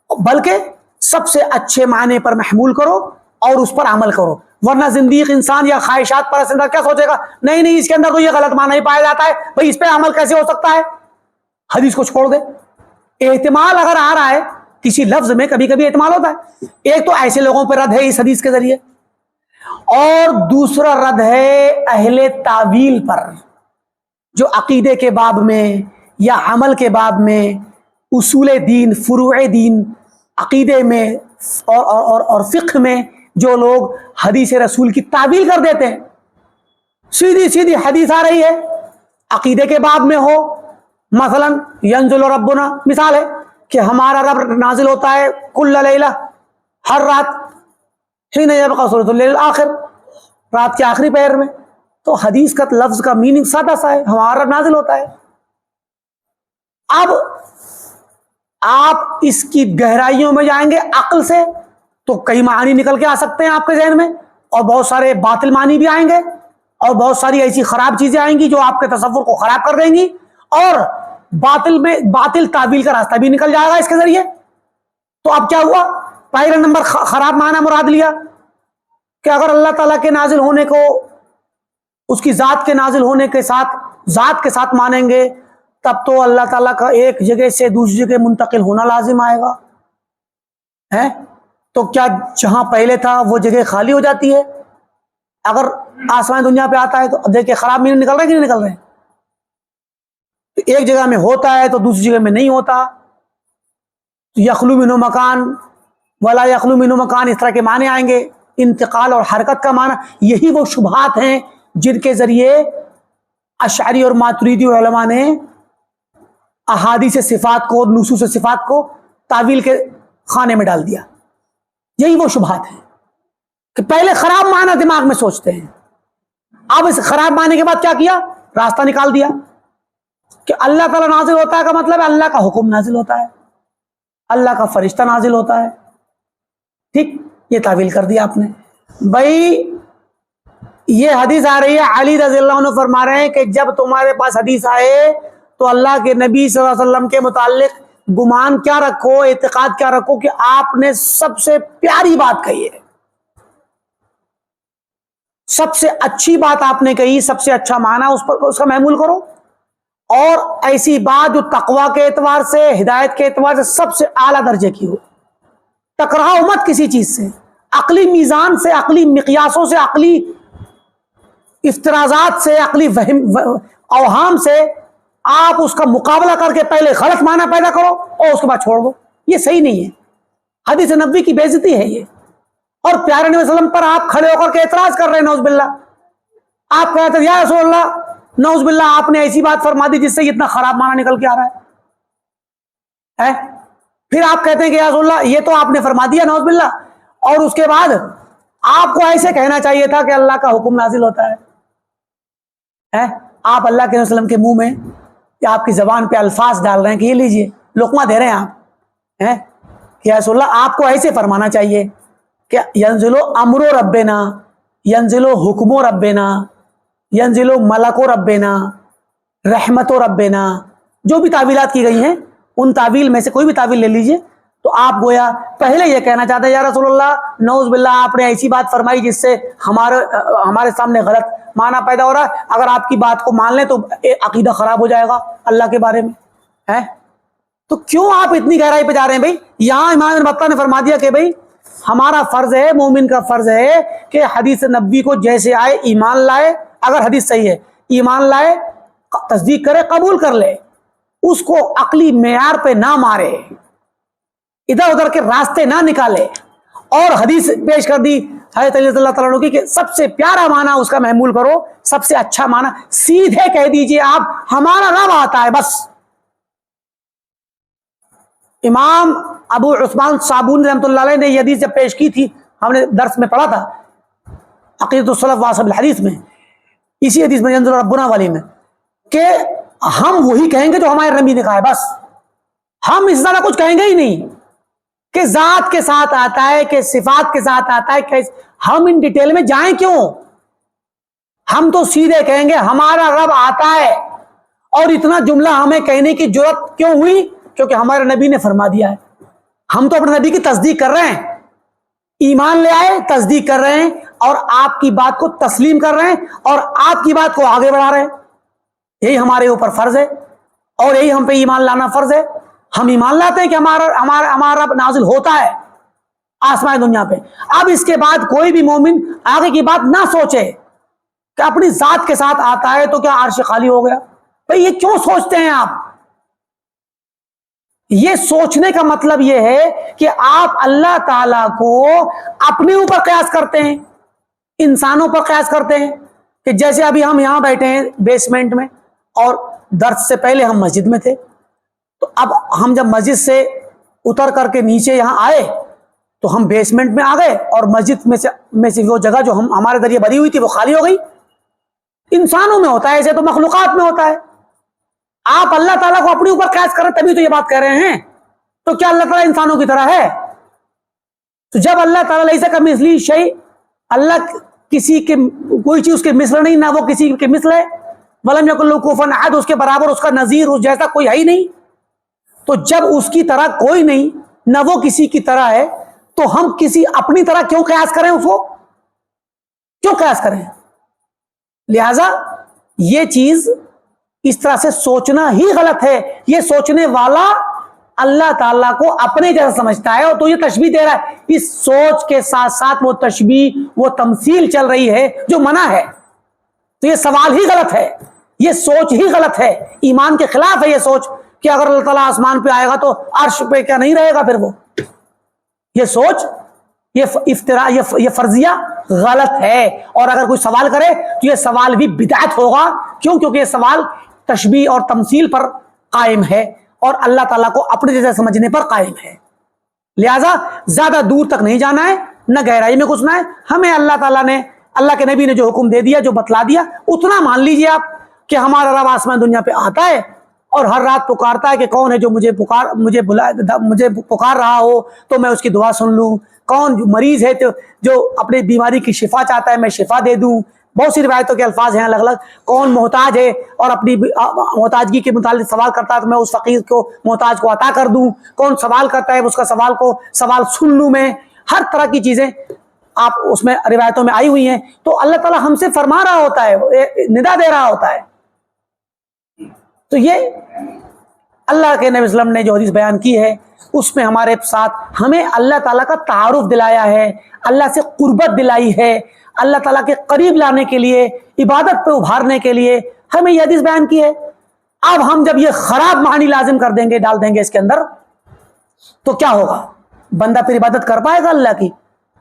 بلکہ سب سے اچھے معنی پر محمول کرو اور اس پر عمل کرو، ورنہ زندیق انسان یا خواہشات پرست انسان کیا سوچے گا، نہیں اس کے اندر تو یہ غلط معنی ہی پایا جاتا ہے، بھئی اس پہ عمل کیسے ہو سکتا ہے، حدیث کو چھوڑ دے۔ احتمال اگر آ رہا ہے کسی لفظ میں، کبھی کبھی احتمال ہوتا ہے، ایک تو ایسے لوگوں پہ رد ہے اس حدیث کے ذریعے، اور دوسرا رد ہے اہل تعویل پر، جو عقیدے کے باب میں یا عمل کے باب میں، اصول دین، فروع دین، عقیدے میں اور فقہ میں جو لوگ حدیث رسول کی تعویل کر دیتے ہیں، سیدھی حدیث آ رہی ہے، عقیدے کے باب میں ہو، مثلا ینزل ربنا، مثال ہے کہ ہمارا رب نازل ہوتا ہے کل لیلہ، ہر رات، حین یبقی ثلث اللیل الآخر، رات کے آخری پہر میں، تو حدیث کا لفظ کا میننگ سادہ سا ہے، ہمارا رب نازل ہوتا ہے۔ اب آپ اس کی گہرائیوں میں جائیں گے عقل سے تو کئی معنی نکل کے آ سکتے ہیں آپ کے ذہن میں، اور بہت سارے باطل معنی بھی آئیں گے، اور بہت ساری ایسی خراب چیزیں آئیں گی جو آپ کے تصور کو خراب کر دیں گی، اور باطل تعویل کا راستہ بھی نکل جائے گا اس کے ذریعے۔ تو اب کیا ہوا، پہلا نمبر خراب معنی مراد لیا کہ اگر اللہ تعالیٰ کے نازل ہونے کو اس کی ذات کے نازل ہونے کے ساتھ، ذات کے ساتھ مانیں گے، تب تو اللہ تعالیٰ کا ایک جگہ سے دوسری جگہ منتقل ہونا لازم آئے گا، ہے تو کیا جہاں پہلے تھا وہ جگہ خالی ہو جاتی ہے؟ اگر آسمان دنیا پہ آتا ہے تو دیکھیں خراب میننگ نکل رہے ہیں کہ نہیں نکل رہے ہیں؟ تو ایک جگہ میں ہوتا ہے تو دوسری جگہ میں نہیں ہوتا، یخلو منہ مکان ولا یخلو منہ مکان، اس طرح کے معنی آئیں گے، انتقال اور حرکت کا معنی۔ یہی وہ شبہات ہیں جن کے ذریعے اشعری اور ماتریدی علماء نے احادیث صفات کو، نصوص صفات کو تعویل کے خانے میں ڈال دیا۔ یہی وہ شبہات ہیں کہ پہلے خراب معنی دماغ میں سوچتے ہیں، اب اس خراب معنی کے بعد کیا کیا، راستہ نکال دیا کہ اللہ تعالیٰ نازل ہوتا ہے کا مطلب ہے اللہ کا حکم نازل ہوتا ہے، اللہ کا فرشتہ نازل ہوتا ہے، ٹھیک، یہ تعویل کر دیا آپ نے۔ بھائی یہ حدیث آ رہی ہے، علی رضی اللہ عنہ فرما رہے ہیں کہ جب تمہارے پاس حدیث آئے تو اللہ کے نبی صلی اللہ علیہ وسلم کے متعلق گمان کیا رکھو، اعتقاد کیا رکھو کہ آپ نے سب سے پیاری بات کہی ہے، سب سے اچھی بات آپ نے کہی، سب سے اچھا معنی اس کا محمول کرو، اور ایسی بات جو تقوی کے اعتبار سے، ہدایت کے اعتبار سے سب سے اعلیٰ درجے کی ہو۔ ٹکراؤ مت کسی چیز سے، عقلی میزان سے، عقلی مقیاسوں سے، عقلی افترازات سے، عقلی اوہام سے آپ اس کا مقابلہ کر کے پہلے غلط معنی پیدا کرو اور اس کے بعد چھوڑ دو. یہ صحیح نہیں ہے. حدیث نبوی کی بے عزتی ہے یہ. اور پیارے نبی صلی اللہ علیہ وسلم پر آپ کھڑے ہو کر کے اعتراض کر رہے ہیں. نعوذ باللہ. آپ کہتے ہیں یا رسول اللہ، نعوذ باللہ آپ نے ایسی بات فرما دی جس سے اتنا خراب معنی نکل کے آ رہا ہے. پھر آپ کہتے ہیں کہ یا رسول اللہ یہ تو آپ نے فرما دیا، نعوذ باللہ، اور اس کے بعد آپ کو ایسے کہنا چاہیے تھا کہ اللہ کا حکم نازل ہوتا ہے. آپ اللہ کے وسلم کے منہ میں یا آپ کی زبان پہ الفاظ ڈال رہے ہیں کہ یہ لیجئے، لقمہ دے رہے ہیں آپ کہ یا رسول اللہ آپ کو ایسے فرمانا چاہیے کہ ینزل امر ربنا، ینزل حکم ربنا، ینزل ملک ربنا، رحمت ربنا. جو بھی تعویلات کی گئی ہیں ان تعویل میں سے کوئی بھی تعویل لے لیجئے. تو آپ گویا پہلے یہ کہنا چاہتے ہیں یا رسول اللہ نعوذ باللہ آپ نے ایسی بات فرمائی جس سے ہمارے سامنے غلط معنی پیدا ہو رہا ہے. اگر آپ کی بات کو مان لیں تو عقیدہ خراب ہو جائے گا اللہ کے بارے میں. تو کیوں آپ اتنی گہرائی پہ جا رہے ہیں بھائی؟ یہاں امام ابن بطہ نے فرما دیا کہ بھائی ہمارا فرض ہے، مومن کا فرض ہے کہ حدیث نبوی کو جیسے آئے ایمان لائے. اگر حدیث صحیح ہے ایمان لائے، تصدیق کرے، قبول کر لے، اس کو عقلی معیار پہ نہ مارے، ادھر ادھر کے راستے نہ نکالے. اور حدیث پیش کر دی حضرت علی رضی اللہ تعالیٰ عنہ کی کہ سب سے پیارا معنی اس کا محمول کرو، سب سے اچھا معنی سیدھے کہہ دیجئے آپ ہمارا رب آتا ہے بس. امام ابو عثمان صابونی رحمۃ اللہ علیہ نے یہ حدیث جب پیش کی تھی، ہم نے درس میں پڑھا تھا عقیدۃ السلف واصحاب الحدیث میں، اسی حدیث میں ینزل ربنا والی میں، کہ ہم وہی کہیں گے جو ہمارے نبی نے کہا ہے بس. ہم اس طرح کچھ کہیں گے ہی نہیں کہ ذات کے ساتھ آتا ہے، کہ صفات کے ساتھ آتا ہے، کہ ہم ان ڈیٹیل میں جائیں کیوں؟ ہم تو سیدھے کہیں گے ہمارا رب آتا ہے. اور اتنا جملہ ہمیں کہنے کی جرت کیوں ہوئی؟ کیونکہ ہمارے نبی نے فرما دیا ہے. ہم تو اپنے نبی کی تصدیق کر رہے ہیں، ایمان لے آئے، تصدیق کر رہے ہیں، اور آپ کی بات کو تسلیم کر رہے ہیں اور آپ کی بات کو آگے بڑھا رہے ہیں. یہی ہمارے اوپر فرض ہے اور یہی ہم پہ ایمان لانا فرض ہے. ہم ایمان لاتے ہیں کہ ہمارا رب نازل ہوتا ہے آسمان دنیا پہ. اب اس کے بعد کوئی بھی مومن آگے کی بات نہ سوچے کہ اپنی ذات کے ساتھ آتا ہے تو کیا عرش خالی ہو گیا. بھئی یہ کیوں سوچتے ہیں آپ؟ یہ سوچنے کا مطلب یہ ہے کہ آپ اللہ تعالیٰ کو اپنے اوپر قیاس کرتے ہیں، انسانوں پر قیاس کرتے ہیں. کہ جیسے ابھی ہم یہاں بیٹھے ہیں بیسمنٹ میں، اور درس سے پہلے ہم مسجد میں تھے. تو اب ہم جب مسجد سے اتر کر کے نیچے یہاں آئے تو ہم بیسمنٹ میں آ گئے اور مسجد میں سے وہ جگہ جو ہمارے ذریعے بھری ہوئی تھی وہ خالی ہو گئی. انسانوں میں ہوتا ہے ایسے، تو مخلوقات میں ہوتا ہے. آپ اللہ تعالیٰ کو اپنے اوپر قیاس کریں تبھی تو یہ بات کہہ رہے ہیں. تو کیا اللہ تعالیٰ انسانوں کی طرح ہے؟ تو جب اللہ تعالیٰ لیس کمثلہ شیء، اللہ کسی کے کوئی چیز اس کے مثل نہیں، نہ وہ کسی کے مثل ہے. ولم یکن لہ کفوا احد، اس کے برابر، اس کا نظیر، اس جیسا کوئی ہے ہی نہیں. تو جب اس کی طرح کوئی نہیں، نہ وہ کسی کی طرح ہے، تو ہم کسی اپنی طرح کیوں قیاس کریں؟ اس کو کیوں قیاس کریں؟ لہذا یہ چیز اس طرح سے سوچنا ہی غلط ہے. یہ سوچنے والا اللہ تعالیٰ کو اپنے جیسا سمجھتا ہے، اور تو یہ تشبیہ دے رہا ہے. اس سوچ کے ساتھ ساتھ وہ تشبیہ، وہ تمثیل چل رہی ہے جو منع ہے. تو یہ سوال ہی غلط ہے، یہ سوچ ہی غلط ہے، ایمان کے خلاف ہے یہ سوچ کہ اگر اللہ تعالیٰ آسمان پہ آئے گا تو عرش پہ کیا نہیں رہے گا پھر وہ. یہ سوچ، یہ افتراء، یہ فرضیہ غلط ہے. اور اگر کوئی سوال کرے تو یہ سوال بھی بدعت ہوگا. کیوں؟ کیونکہ یہ سوال تشبیہ اور تمثیل پر قائم ہے اور اللہ تعالیٰ کو اپنے جیسے سمجھنے پر قائم ہے. لہذا زیادہ دور تک نہیں جانا ہے، نہ گہرائی میں گھسنا ہے. ہمیں اللہ تعالیٰ نے، اللہ کے نبی نے جو حکم دے دیا، جو بتلا دیا، اتنا مان لیجئے آپ کہ ہمارا رب آسمان دنیا پہ آتا ہے اور ہر رات پکارتا ہے کہ کون ہے جو مجھے پکار رہا ہو تو میں اس کی دعا سن لوں. کون جو مریض ہے جو اپنی بیماری کی شفا چاہتا ہے میں شفا دے دوں. بہت سی روایتوں کے الفاظ ہیں الگ الگ. کون محتاج ہے اور اپنی محتاجگی کے متعلق سوال کرتا ہے تو میں اس فقیر کو، محتاج کو عطا کر دوں. کون سوال کرتا ہے اس کا سوال سن لوں میں. ہر طرح کی چیزیں آپ اس میں روایتوں میں آئی ہوئی ہیں. تو اللہ تعالیٰ ہم سے فرما رہا ہوتا ہے، ندا دے رہا ہوتا ہے. تو یہ اللہ کے نبی صلی اللہ علیہ وسلم نے جو حدیث بیان کی ہے اس میں ہمارے ساتھ ہمیں اللہ تعالیٰ کا تعارف دلایا ہے، اللہ سے قربت دلائی ہے، اللہ تعالیٰ کے قریب لانے کے لیے، عبادت پہ ابھارنے کے لیے ہمیں یہ حدیث بیان کی ہے۔ اب ہم جب یہ خراب معنی لازم کر دیں گے، ڈال دیں گے اس کے اندر، تو کیا ہوگا؟ بندہ پھر عبادت کر پائے گا اللہ کی؟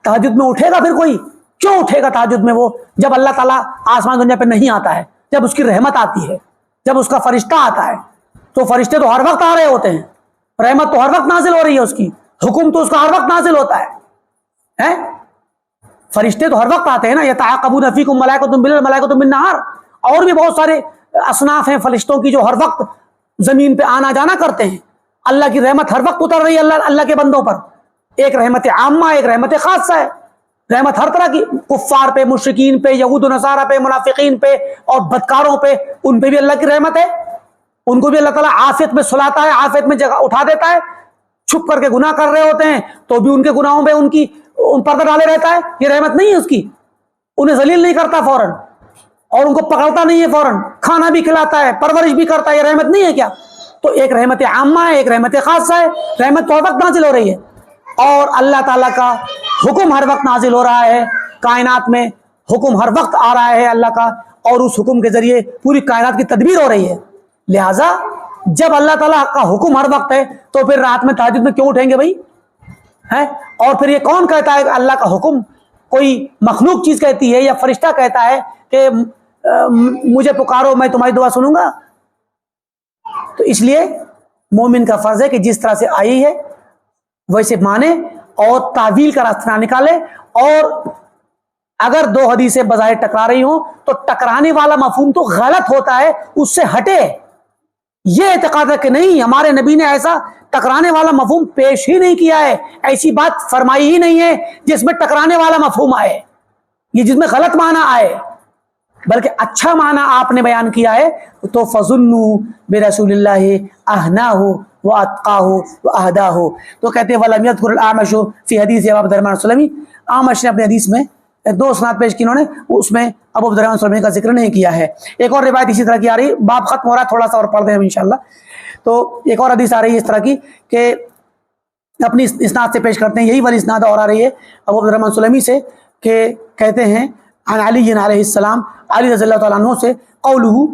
تہجد میں اٹھے گا پھر کوئی؟ کیوں اٹھے گا تہجد میں وہ جب اللہ تعالیٰ آسمان دنیا پہ نہیں آتا ہے، جب اس کی رحمت آتی ہے، جب اس کا فرشتہ آتا ہے؟ تو فرشتے تو ہر وقت آ رہے ہوتے ہیں، رحمت تو ہر وقت نازل ہو رہی ہے، اس کی حکم تو اس کا ہر وقت نازل ہوتا ہے۔ فرشتے تو ہر وقت آتے ہیں نا، یتعاقبون فیکم ملائکۃ باللیل ملائکۃ بالنہار، اور بھی بہت سارے اصناف ہیں فرشتوں کی جو ہر وقت زمین پہ آنا جانا کرتے ہیں۔ اللہ کی رحمت ہر وقت اتر رہی ہے اللہ کے بندوں پر، ایک رحمت عامہ ایک رحمت خاصہ ہے۔ رحمت ہر طرح کی، کفار پہ، مشرکین پہ، یہود و نصارہ پہ، منافقین پہ اور بدکاروں پہ، ان پہ بھی اللہ کی رحمت ہے، ان کو بھی اللہ تعالیٰ عافیت میں سلاتا ہے، عافیت میں جگہ اٹھا دیتا ہے۔ چھپ کر کے گناہ کر رہے ہوتے ہیں تو بھی ان کے گناہوں پہ ان پردہ ڈالے رہتا ہے، یہ رحمت نہیں ہے اس کی؟ انہیں ذلیل نہیں کرتا فوراً، اور ان کو پکڑتا نہیں ہے فوراً، کھانا بھی کھلاتا ہے، پرورش بھی کرتا ہے، یہ رحمت نہیں ہے کیا؟ تو ایک رحمت عامہ ہے ایک رحمت خاصہ ہے۔ رحمت تو ہر وقت نازل ہو رہی ہے، اور اللہ تعالیٰ کا حکم ہر وقت نازل ہو رہا ہے، کائنات میں حکم ہر وقت آ رہا ہے اللہ کا، اور اس حکم کے ذریعے پوری کائنات کی تدبیر ہو رہی ہے۔ لہٰذا جب اللہ تعالیٰ کا حکم ہر وقت ہے تو پھر رات میں تہجد میں کیوں اٹھیں گے بھائی؟ اور پھر یہ کون کہتا ہے کہ اللہ کا حکم کوئی مخلوق چیز کہتی ہے، یا فرشتہ کہتا ہے کہ مجھے پکارو میں تمہاری دعا سنوں گا؟ تو اس لیے مومن کا فرض ہے کہ جس طرح سے آئی ہے ویسے مانے اور تعویل کا راستہ نہ نکالے، اور اگر دو حدیثیں بظاہر ٹکرا رہی ہوں تو ٹکرانے والا مفہوم تو غلط ہوتا ہے، اس سے ہٹے۔ یہ اعتقاد ہے کہ نہیں ہمارے نبی نے ایسا ٹکرانے والا مفہوم پیش ہی نہیں کیا ہے، ایسی بات فرمائی ہی نہیں ہے جس میں ٹکرانے والا مفہوم آئے، یہ جس میں غلط معنی آئے، بلکہ اچھا معنی آپ نے بیان کیا ہے۔ تو فظنوا برسول اللہ اہناہ واتقاہ واہداہ، تو کہتے ہیں ولم یذکر الاعمش فی حدیث ابو عبد الرحمن السلمی، اعمش نے اپنے حدیث میں دو اسناد پیش کی، انہوں نے اس میں ابو عبد الرحمن السلمی کا ذکر نہیں کیا ہے۔ ایک اور روایت اسی طرح کی آ رہی، باب ختم ہو رہا ہے، تھوڑا سا اور پڑھ دیں ہم انشاءاللہ۔ تو ایک اور حدیث آ رہی ہے اس طرح کی کہ اپنی اسناد سے پیش کرتے ہیں، یہی والی اسناد اور آ رہی ہے ابو عبد الرحمن السلمی سے، کہ کہتے ہیں عن علی علیہ السلام، علی رضی اللہ تعالیٰ عنہ سے، قولہ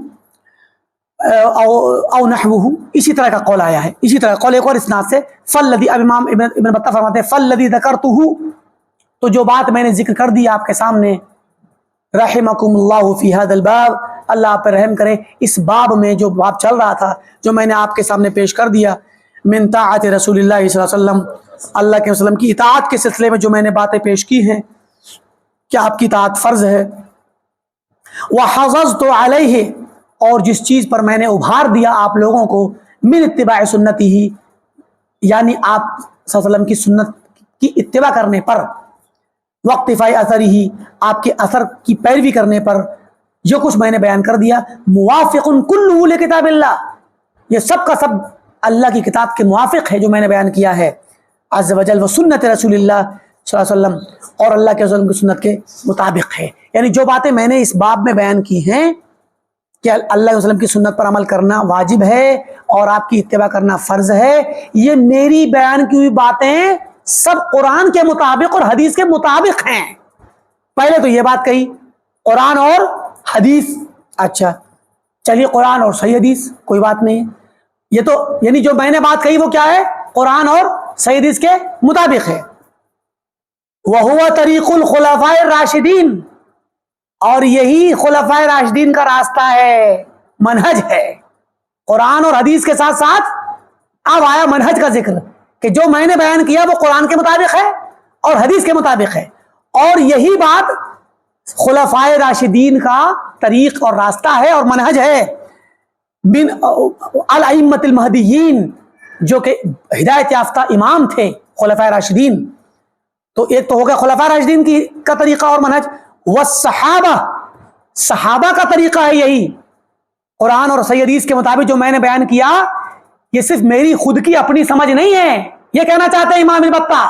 او نحوہ، اسی طرح کا قول آیا ہے، اسی طرح قول ایک اور اسناد سے، فالذی، اب امام ابن بطہ فرماتے ہیں فالذی ذکرتہ، تو جو بات میں نے ذکر کر دی آپ کے سامنے، رحمکم اللہ فی ھذا الباب، اللہ آپ پر رحم کرے، اس باب میں جو باب چل رہا تھا جو میں نے آپ کے سامنے پیش کر دیا، من طاعت رسول اللہ صلی اللہ علیہ وسلم، اللہ کے وسلم کی اطاعت کے سلسلے میں جو میں نے باتیں پیش کی ہیں کہ آپ کی اطاعت فرض ہے، وحضضت علیہ، اور جس چیز پر میں نے ابھار دیا آپ لوگوں کو، من اتباع سنتی ہی، یعنی آپ صلی اللہ علیہ وسلم کی سنت کی اتباع کرنے پر، واقتفاء اثر ہی، آپ کے اثر کی پیروی کرنے پر، جو کچھ میں نے بیان کر دیا، موافق کلہ لکتاب اللہ، یہ سب کا سب اللہ کی کتاب کے موافق ہے جو میں نے بیان کیا ہے، عز وجل، و سنت رسول اللہ صلی اللہ علیہ وسلم، اور اللہ کے رسول کی سنت کے مطابق ہے۔ یعنی جو باتیں میں نے اس باب میں بیان کی ہیں کہ اللہ کے وسلم کی سنت پر عمل کرنا واجب ہے اور آپ کی اتباع کرنا فرض ہے، یہ میری بیان کی ہوئی باتیں سب قرآن کے مطابق اور حدیث کے مطابق ہیں۔ پہلے تو یہ بات کہی قرآن اور حدیث، اچھا چلیے قرآن اور صحیح حدیث کوئی بات نہیں ہے، یہ تو یعنی جو میں نے بات کہی وہ کیا ہے؟ قرآن اور صحیح حدیث کے مطابق ہے۔ وَهُوَ طَرِيقُ الْخُلَفَاءِ الرَّاشِدِينَ، اور یہی خلفائے راشدین کا راستہ ہے، منہج ہے۔ قرآن اور حدیث کے ساتھ ساتھ اب آیا منہج کا ذکر کہ جو میں نے بیان کیا وہ قرآن کے مطابق ہے اور حدیث کے مطابق ہے، اور یہی بات خلفائے راشدین کا طریق اور راستہ ہے اور منہج ہے، من الائمۃ المہدیین، جو کہ ہدایت یافتہ امام تھے خلفائے راشدین۔ تو ایک تو ہو گیا خلفائے راشدین کا طریقہ اور منہج، والصحابہ، صحابہ کا طریقہ ہے یہی، قرآن اور صحیح حدیث کے مطابق جو میں نے بیان کیا، یہ صرف میری خود کی اپنی سمجھ نہیں ہے، یہ کہنا چاہتے ہیں امام ابن بطہ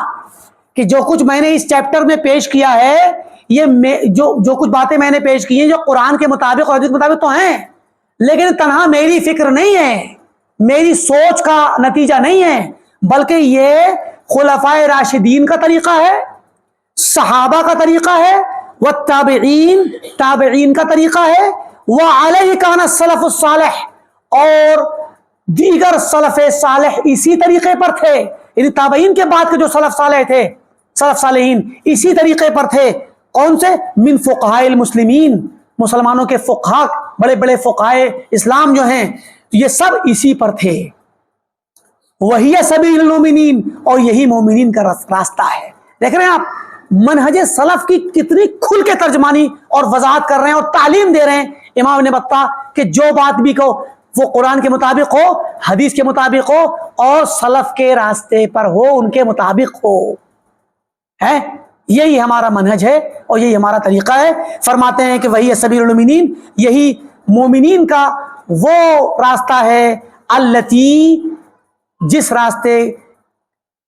کہ جو کچھ میں نے اس چیپٹر میں پیش کیا ہے، یہ جو کچھ باتیں میں نے پیش کی ہیں جو قرآن کے مطابق اور حدیث کے مطابق تو ہیں، لیکن تنہا میری فکر نہیں ہے، میری سوچ کا نتیجہ نہیں ہے، بلکہ یہ خلفائے راشدین کا طریقہ ہے، صحابہ کا طریقہ ہے، والتابعین تابعین کا طریقہ ہے، وعلیہ کان السلف الصالح، اور دیگر سلف صالح اسی طریقے پر تھے، یعنی تابعین کے بعد کے جو سلف صالح تھے، سلف صالحین اسی طریقے پر تھے۔ کون سے؟ من فقہاء المسلمین، مسلمانوں کے فقہا، بڑے بڑے فقہائے اسلام جو ہیں یہ سب اسی پر تھے۔ وہی سبیل المومنین، اور یہی مومنین کا راستہ ہے۔ دیکھ رہے ہیں آپ منہج سلف کی کتنی کھل کے ترجمانی اور وضاحت کر رہے ہیں اور تعلیم دے رہے ہیں امام ابن بطہ کہ جو بات بھی کہو وہ قرآن کے مطابق ہو، حدیث کے مطابق ہو، اور سلف کے راستے پر ہو، ان کے مطابق ہو، ہے یہی ہمارا منہج ہے اور یہی ہمارا طریقہ ہے۔ فرماتے ہیں کہ وہی سبیل المومنین، یہی مومنین کا وہ راستہ ہے، التی، جس راستے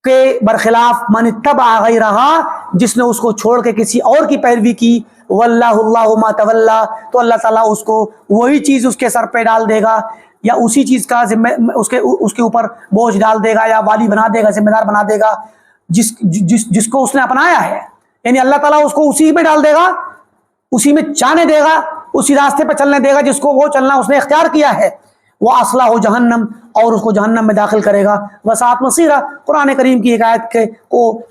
کے برخلاف من اتبع غیرہا، جس نے اس کو چھوڑ کے کسی اور کی پیروی کی، واللہ اللہ ما تولا، تو اللہ تعالیٰ اس کو وہی چیز اس کے سر پہ ڈال دے گا، یا اسی چیز کا ذمہ اس کے اوپر بوجھ ڈال دے گا، یا والی بنا دے گا، ذمہ دار بنا دے گا، جس کو اس نے اپنایا ہے، یعنی اللہ تعالیٰ اس کو اسی میں ڈال دے گا، اسی میں جانے دے گا، اسی راستے پہ چلنے دے گا جس کو وہ چلنا اس نے اختیار کیا ہے۔ وہ اصلہ ہو جہنم، اور اس کو جہنم میں داخل کرے گا۔ وسعت مصیرہ، قرآن کریم کی ایک آیت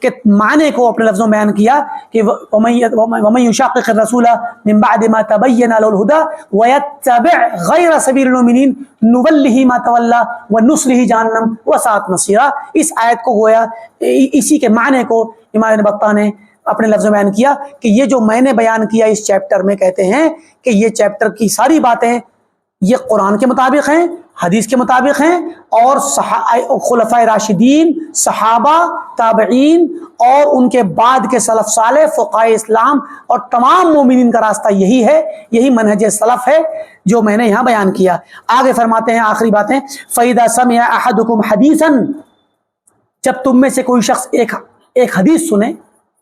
کے معنی کو اپنے لفظوں میں بیان کیا کہ وَمَن يُشَاقِقِ الرَّسُولَ مِن بَعْدِ مَا تَبَيَّنَ لَهُ الْهُدَى وَيَتَّبِعْ غَيْرَ سَبِيلِ الْمُؤْمِنِينَ نُوَلِّهِ مَا تَوَلَّى وَنُصْلِهِ جَهَنَّمَ وَسَاءَتْ مَصِيرًا۔ اس آیت کو گویا اسی کے معنی کو امام ابن بطہ نے اپنے لفظوں میں بیان کیا کہ یہ جو میں نے بیان کیا اس چیپٹر میں، کہتے ہیں کہ یہ چیپٹر کی ساری باتیں یہ قرآن کے مطابق ہیں، حدیث کے مطابق ہیں، اور خلفائے راشدین، صحابہ، تابعین اور ان کے بعد کے سلف صالح، فقہائے اسلام اور تمام مومنین کا راستہ یہی ہے، یہی منہج سلف ہے جو میں نے یہاں بیان کیا۔ آگے فرماتے ہیں آخری باتیں، فَإِذَا سَمِعَ أَحَدُكُمْ حَدِيثًا، جب تم میں سے کوئی شخص ایک حدیث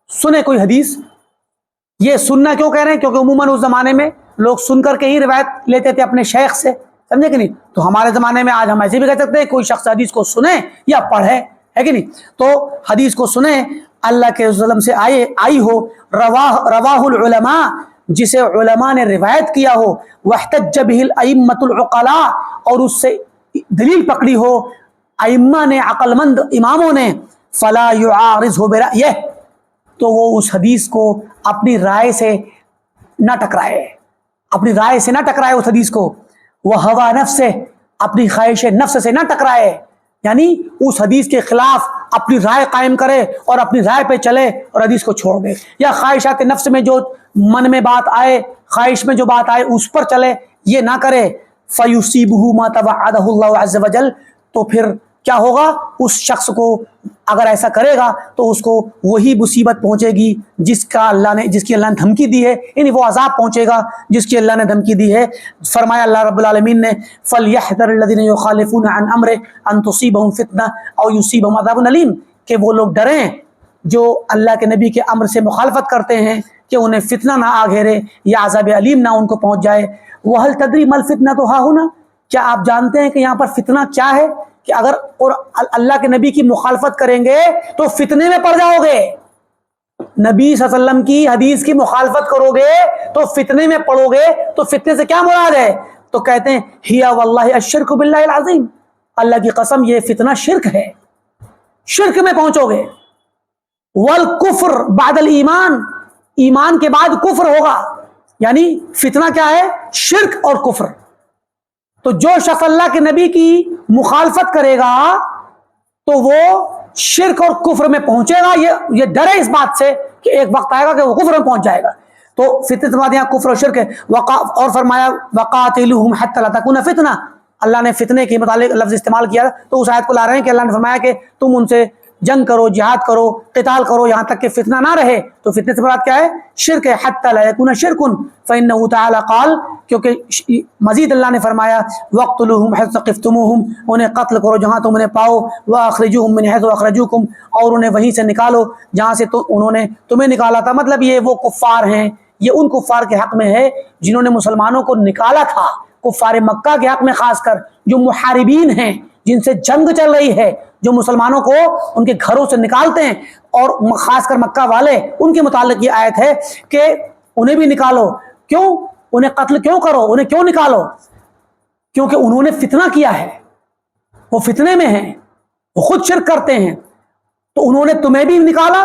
سنے کوئی حدیث۔ یہ سننا کیوں کہہ رہے ہیں؟ کیونکہ عموماً اس زمانے میں لوگ سن کر کے ہی روایت لیتے تھے اپنے شیخ سے، سمجھے کہ نہیں؟ تو ہمارے زمانے میں آج ہم ایسے بھی کہہ سکتے ہیں کوئی شخص حدیث کو سنے یا پڑھے، ہے کہ نہیں؟ تو حدیث کو سنے، اللہ کے ظلم سے آئی ہو، رواہ العلماء، جسے علماء نے روایت کیا ہو، واحتج بہ الائمۃ العقلاء، اور اس سے دلیل پکڑی ہو ائمہ نے، عقل مند اماموں نے، فلا یعارضہ برأیہ، تو وہ اس حدیث کو اپنی رائے سے نہ ٹکرائے، اپنی رائے سے نہ ٹکرائے اس حدیث کو، وہ ہوا نفس سے، اپنی خواہش نفس سے نہ ٹکرائے، یعنی اس حدیث کے خلاف اپنی رائے قائم کرے اور اپنی رائے پہ چلے اور حدیث کو چھوڑ دے، یا خواہشات نفس میں جو من میں بات آئے، خواہش میں جو بات آئے اس پر چلے، یہ نہ کرے۔ فَيُصِيبُهُ مَا تَوَعَّدَهُ اللَّهُ عَزَّ وَجَلَّ، تو پھر کیا ہوگا؟ اس شخص کو اگر ایسا کرے گا تو اس کو وہی مصیبت پہنچے گی جس کی اللہ نے دھمکی دی ہے، یعنی وہ عذاب پہنچے گا جس کی اللہ نے دھمکی دی ہے۔ فرمایا اللہ رب العالمین نے فَلْيَحْذَرِ الَّذِينَ يُخَالِفُونَ عَنْ أَمْرِهِ أَن تُصِيبَهُمْ فِتْنَةٌ أَوْ يُصِيبَهُمْ عَذَابٌ أَلِيمٌ، کہ وہ لوگ ڈریں جو اللہ کے نبی کے امر سے مخالفت کرتے ہیں کہ انہیں فتنہ نہ آ گھیرے یا عذاب علیم نہ ان کو پہنچ جائے۔ وَهَلْ تَدْرِي مَا الْفِتْنَةُ هَا هُنَا، کیا آپ جانتے ہیں کہ یہاں پر فتنہ کیا ہے؟ کہ اگر اللہ کے نبی کی مخالفت کریں گے تو فتنے میں پڑ جاؤ گے، نبی صلی اللہ علیہ وسلم کی حدیث کی مخالفت کرو گے تو فتنے میں پڑو گے۔ تو فتنے سے کیا مراد ہے؟ تو کہتے ہیں ہِیَ وَاللَّهِ الشِّرْكُ بِاللَّهِ الْعَظِيمِ، اللہ کی قسم یہ فتنہ شرک ہے، شرک میں پہنچو گے۔ وَالْكُفْرُ بَعْدَ الْإِيمَانِ، ایمان کے بعد کفر ہوگا، یعنی فتنہ کیا ہے؟ شرک اور کفر۔ تو جو شخص اللہ کے نبی کی مخالفت کرے گا تو وہ شرک اور کفر میں پہنچے گا، یہ ڈرے اس بات سے کہ ایک وقت آئے گا کہ وہ کفر میں پہنچ جائے گا۔ تو فتنہ سے یہاں کفر اور شرک ہے۔ اور فرمایا وَقَاتِلُوهُمْ حَتَّى لَا تَكُونَ فِتْنَةٌ، اللہ نے فتنے کے متعلق لفظ استعمال کیا تو اس آیت کو لا رہے ہیں کہ اللہ نے فرمایا کہ تم ان سے جنگ کرو، جہاد کرو، قتال کرو یہاں تک کہ فتنہ نہ رہے۔ تو فتنے سے مراد کیا ہے؟ شرک ہے۔ حتی لا یکون شرک فإنہ تعالی قال، کیونکہ مزید اللہ نے فرمایا وَاقْتُلُوهُمْ حَيْثُ ثَقِفْتُمُوهُمْ، انہیں قتل کرو جہاں تم انہیں پاؤ، وَأَخْرِجُوهُمْ مِنْ حَيْثُ أَخْرَجُوكُمْ، اور انہیں وہیں سے نکالو جہاں سے انہوں نے تمہیں نکالا تھا۔ مطلب یہ وہ کفار ہیں، یہ ان کفار کے حق میں ہے جنہوں نے مسلمانوں کو نکالا تھا، کفار مکہ کے حق میں خاص کر جو محاربین ہیں، جن سے جنگ چل رہی ہے، جو مسلمانوں کو ان کے گھروں سے نکالتے ہیں، اور خاص کر مکہ والے، ان کے متعلق یہ آیت ہے کہ انہیں بھی نکالو۔ کیوں؟ انہیں قتل کیوں کرو؟ انہیں کیوں نکالو؟ کیونکہ انہوں نے فتنہ کیا ہے، وہ فتنے میں ہیں، وہ خود شرک کرتے ہیں، تو انہوں نے تمہیں بھی نکالا۔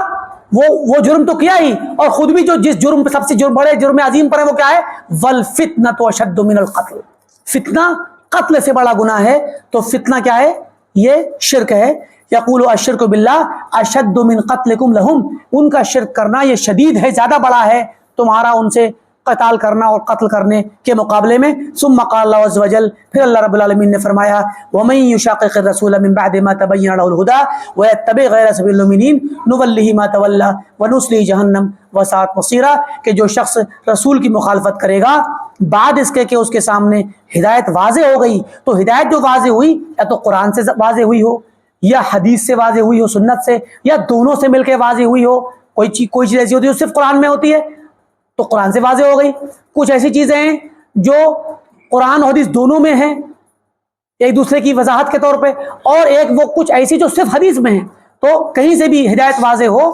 وہ جرم تو کیا ہی، اور خود بھی جو جس جرم پہ سب سے بڑے جرم عظیم پر ہے وہ کیا ہے؟ وَالْفِتْنَةُ أَشَدُّ مِنَ الْقَتْلِ، فتنہ قتل سے بڑا گناہ ہے۔ تو فتنہ کیا ہے؟ یہ شرک ہے۔ یقول الشرک باللہ اشد من قتلکم لہم، ان کا شرک کرنا یہ شدید ہے، زیادہ بڑا ہے تمہارا ان سے قتال کرنا اور قتل کرنے کے مقابلے میں۔ ثم قال اللہ عز وجل، پھر اللہ رب العالمین نے فرمایا وَمَن يُشَاقِقِ الرَّسُولَ مِن بَعْدِ مَا تَبَيَّنَ لَهُ الْهُدَىٰ وَيَتَّبِعْ غَيْرَ سَبِيلِ الْمُؤْمِنِينَ نُوَلِّهِ مَا تَوَلَّىٰ وَنُصْلِهِ جَهَنَّمَ وَسَاءَتْ مَصِيرًا، کہ جو شخص رسول کی مخالفت کرے گا بعد اس کے کہ اس کے سامنے ہدایت واضح ہو گئی، تو ہدایت جو واضح ہوئی یا تو قرآن سے واضح ہوئی ہو، یا حدیث سے واضح ہوئی ہو، سنت سے، یا دونوں سے مل کے واضح ہوئی ہو۔ کوئی چیز ایسی ہوتی ہے جو صرف قرآن میں ہوتی ہے تو قرآن سے واضح ہو گئی، کچھ ایسی چیزیں ہیں جو قرآن اور حدیث دونوں میں ہیں ایک دوسرے کی وضاحت کے طور پہ، اور ایک وہ کچھ ایسی جو صرف حدیث میں ہیں، تو کہیں سے بھی ہدایت واضح ہو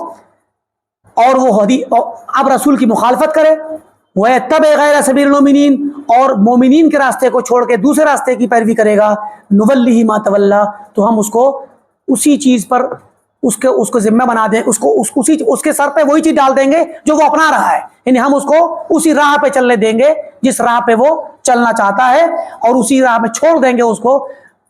اور وہ حدیث اب رسول کی مخالفت کرے، وَيَتَّبِعْ غَيْرَ سَبِيلِ الْمُؤْمِنِينَ، اور مومنین کے راستے کو چھوڑ کے دوسرے راستے کی پیروی کرے گا، نُوَلِّهِ مَا تَوَلَّىٰ، تو ہم اس کو اسی چیز پر اس کو ذمہ بنا دیں، اس کے سر پہ وہی چیز ڈال دیں گے جو وہ اپنا رہا ہے، یعنی ہم اس کو اسی راہ پہ چلنے دیں گے جس راہ پہ وہ چلنا چاہتا ہے، اور اسی راہ میں چھوڑ دیں گے اس کو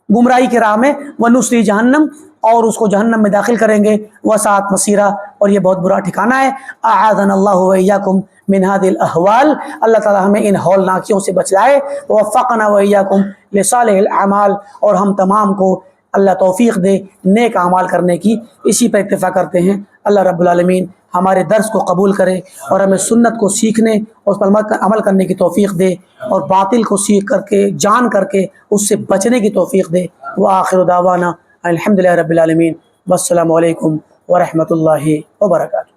گمراہی کے راہ میں، وَنُصْلِهِ جَهَنَّمَ، اور اس کو جہنم میں داخل کریں گے، وَسَاءَتْ مَصِيرًا، اور یہ بہت برا ٹھکانہ ہے۔ اعاذنا اللہ وإیاکم من هذه الاحوال، اللہ تعالی ہمیں ان ہولناکیوں سے بچائے، ووفقنا وإیاکم لصالح الاعمال، اور ہم تمام کو اللہ توفیق دے نیک اعمال کرنے کی۔ اسی پر اکتفا کرتے ہیں۔ اللہ رب العالمین ہمارے درس کو قبول کرے اور ہمیں سنت کو سیکھنے اور اس پر عمل کرنے کی توفیق دے، اور باطل کو سیکھ کر کے جان کر کے اس سے بچنے کی توفیق دے۔ وآخر دعوانا الحمدللہ رب العالمین، والسلام علیکم ورحمۃ اللہ وبرکاتہ۔